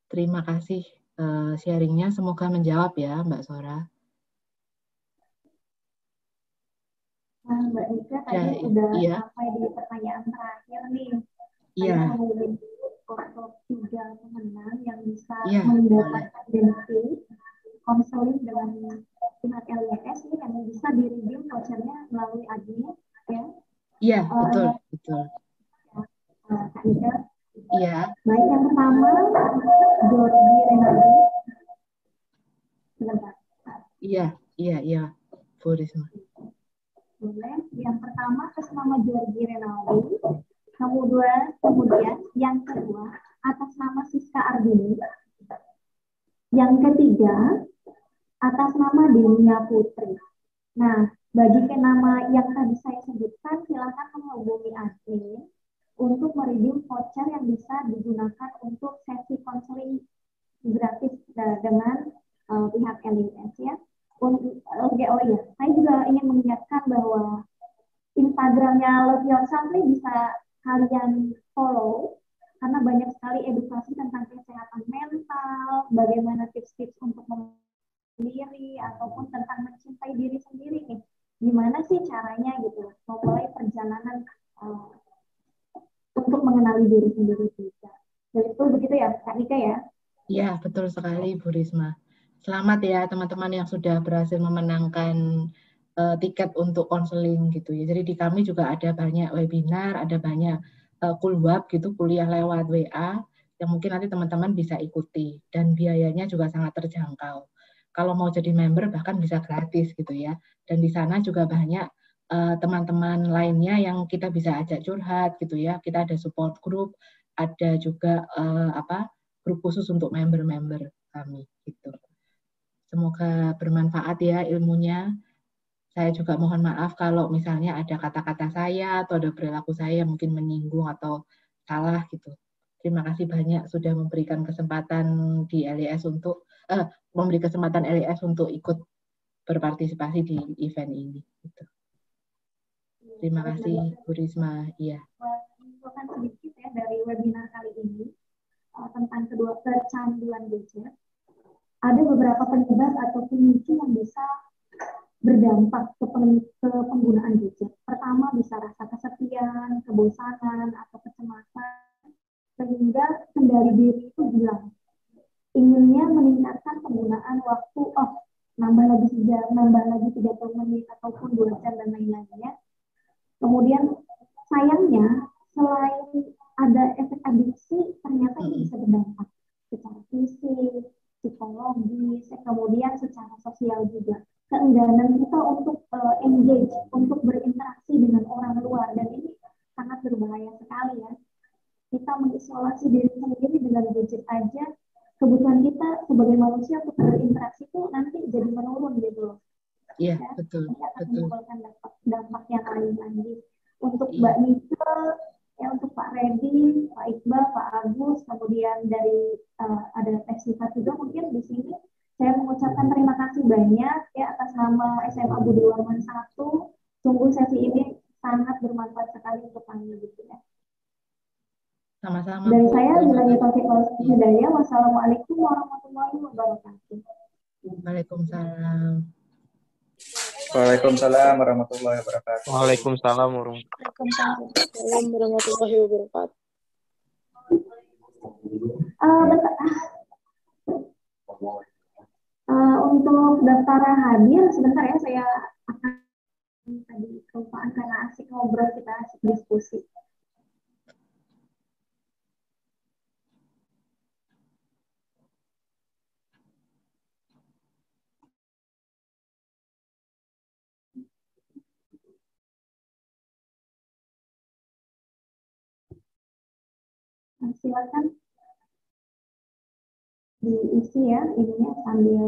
Terima kasih sharingnya, semoga menjawab ya Mbak Zora. Mbak Nika tadi udah sampai di pertanyaan terakhir nih. Saya mau untuk 3 pemenang yang bisa mendapatkan benefit konseling dengan pihak LYS ini yang bisa di-review vouchernya melalui admin ya. Iya, betul. Kak Ika. Iya. Baik, yang pertama Georgi Renaldi. Sebentar. Iya, Bu Risma. Boleh. Yang pertama atas nama Georgi Renaldi. Kemudian yang kedua atas nama Siska Ardini. Yang ketiga atas nama Denia Putri. Nah, bagi nama yang tadi saya sebutkan, silakan menghubungi admin untuk mereview voucher yang bisa digunakan untuk sesi konseling gratis dengan pihak LYS ya. Saya juga ingin mengingatkan bahwa Instagramnya Love Yourself ini bisa kalian follow karena banyak sekali edukasi tentang kesehatan mental, bagaimana tips-tips untuk sendiri ataupun tentang mencintai diri sendiri nih. Gimana sih caranya gitu, memulai perjalanan untuk mengenali diri sendiri juga. Jadi itu begitu ya Kak Nika ya? Iya, betul sekali Bu Risma. Selamat ya teman-teman yang sudah berhasil memenangkan tiket untuk konseling gitu ya. Jadi di kami juga ada banyak webinar, ada banyak kulwab gitu, kuliah lewat WA yang mungkin nanti teman-teman bisa ikuti, dan biayanya juga sangat terjangkau. Kalau mau jadi member bahkan bisa gratis gitu ya. Dan di sana juga banyak teman-teman lainnya yang kita bisa ajak curhat gitu ya. Kita ada support group, ada juga grup khusus untuk member-member kami gitu. Semoga bermanfaat ya ilmunya. Saya juga mohon maaf kalau misalnya ada kata-kata saya atau ada perilaku saya yang mungkin menyinggung atau salah gitu. Terima kasih banyak sudah memberikan kesempatan di LYS untuk memberi kesempatan LYS untuk ikut berpartisipasi di event ini. Gitu. Terima kasih Bu Risma. Iya. Menunjukkan sedikit ya dari webinar kali ini tentang kedua kecanduan gadget. Ada beberapa penyebab atau pemicu yang bisa berdampak ke penggunaan gadget. Pertama bisa rasa kesepian, kebosanan, atau kecemasan, sehingga kendali diri itu hilang. Inginnya meningkatkan penggunaan waktu, nambah lagi 30 menit ataupun 2 jam dan lain-lainnya. Kemudian sayangnya selain ada efek adiksi, ternyata ini bisa berdampak secara fisik, psikologis, kemudian secara sosial juga. Keengganan kita untuk engage, untuk berinteraksi mengisolasi diri sendiri dengan gadget aja, kebutuhan kita sebagai manusia untuk berinteraksi itu nanti jadi menurun gitu loh. Iya, Ya, betul. nanti akan Betul. menimbulkan dampak yang lain lagi. Untuk Iya. Mbak Nika, ya untuk Pak Redi, Pak Iqbal, Pak Agus, kemudian dari ada Teh Sifat juga mungkin di sini. Saya mengucapkan terima kasih banyak ya atas nama SMA Budi Waman 1. Sungguh sesi ini sangat bermanfaat sekali untuk kami gitu ya. Sama-sama. Dari Bu. saya, Terima bilang kasih. hidayah. Wassalamualaikum warahmatullahi wabarakatuh. Waalaikumsalam. Waalaikumsalam warahmatullahi wabarakatuh. Waalaikumsalam warahmatullahi wabarakatuh. Untuk daftar hadir sebentar ya, saya akan tadi kelupaan karena asik ngobrol, kita asik diskusi. Silakan diisi ya ininya sambil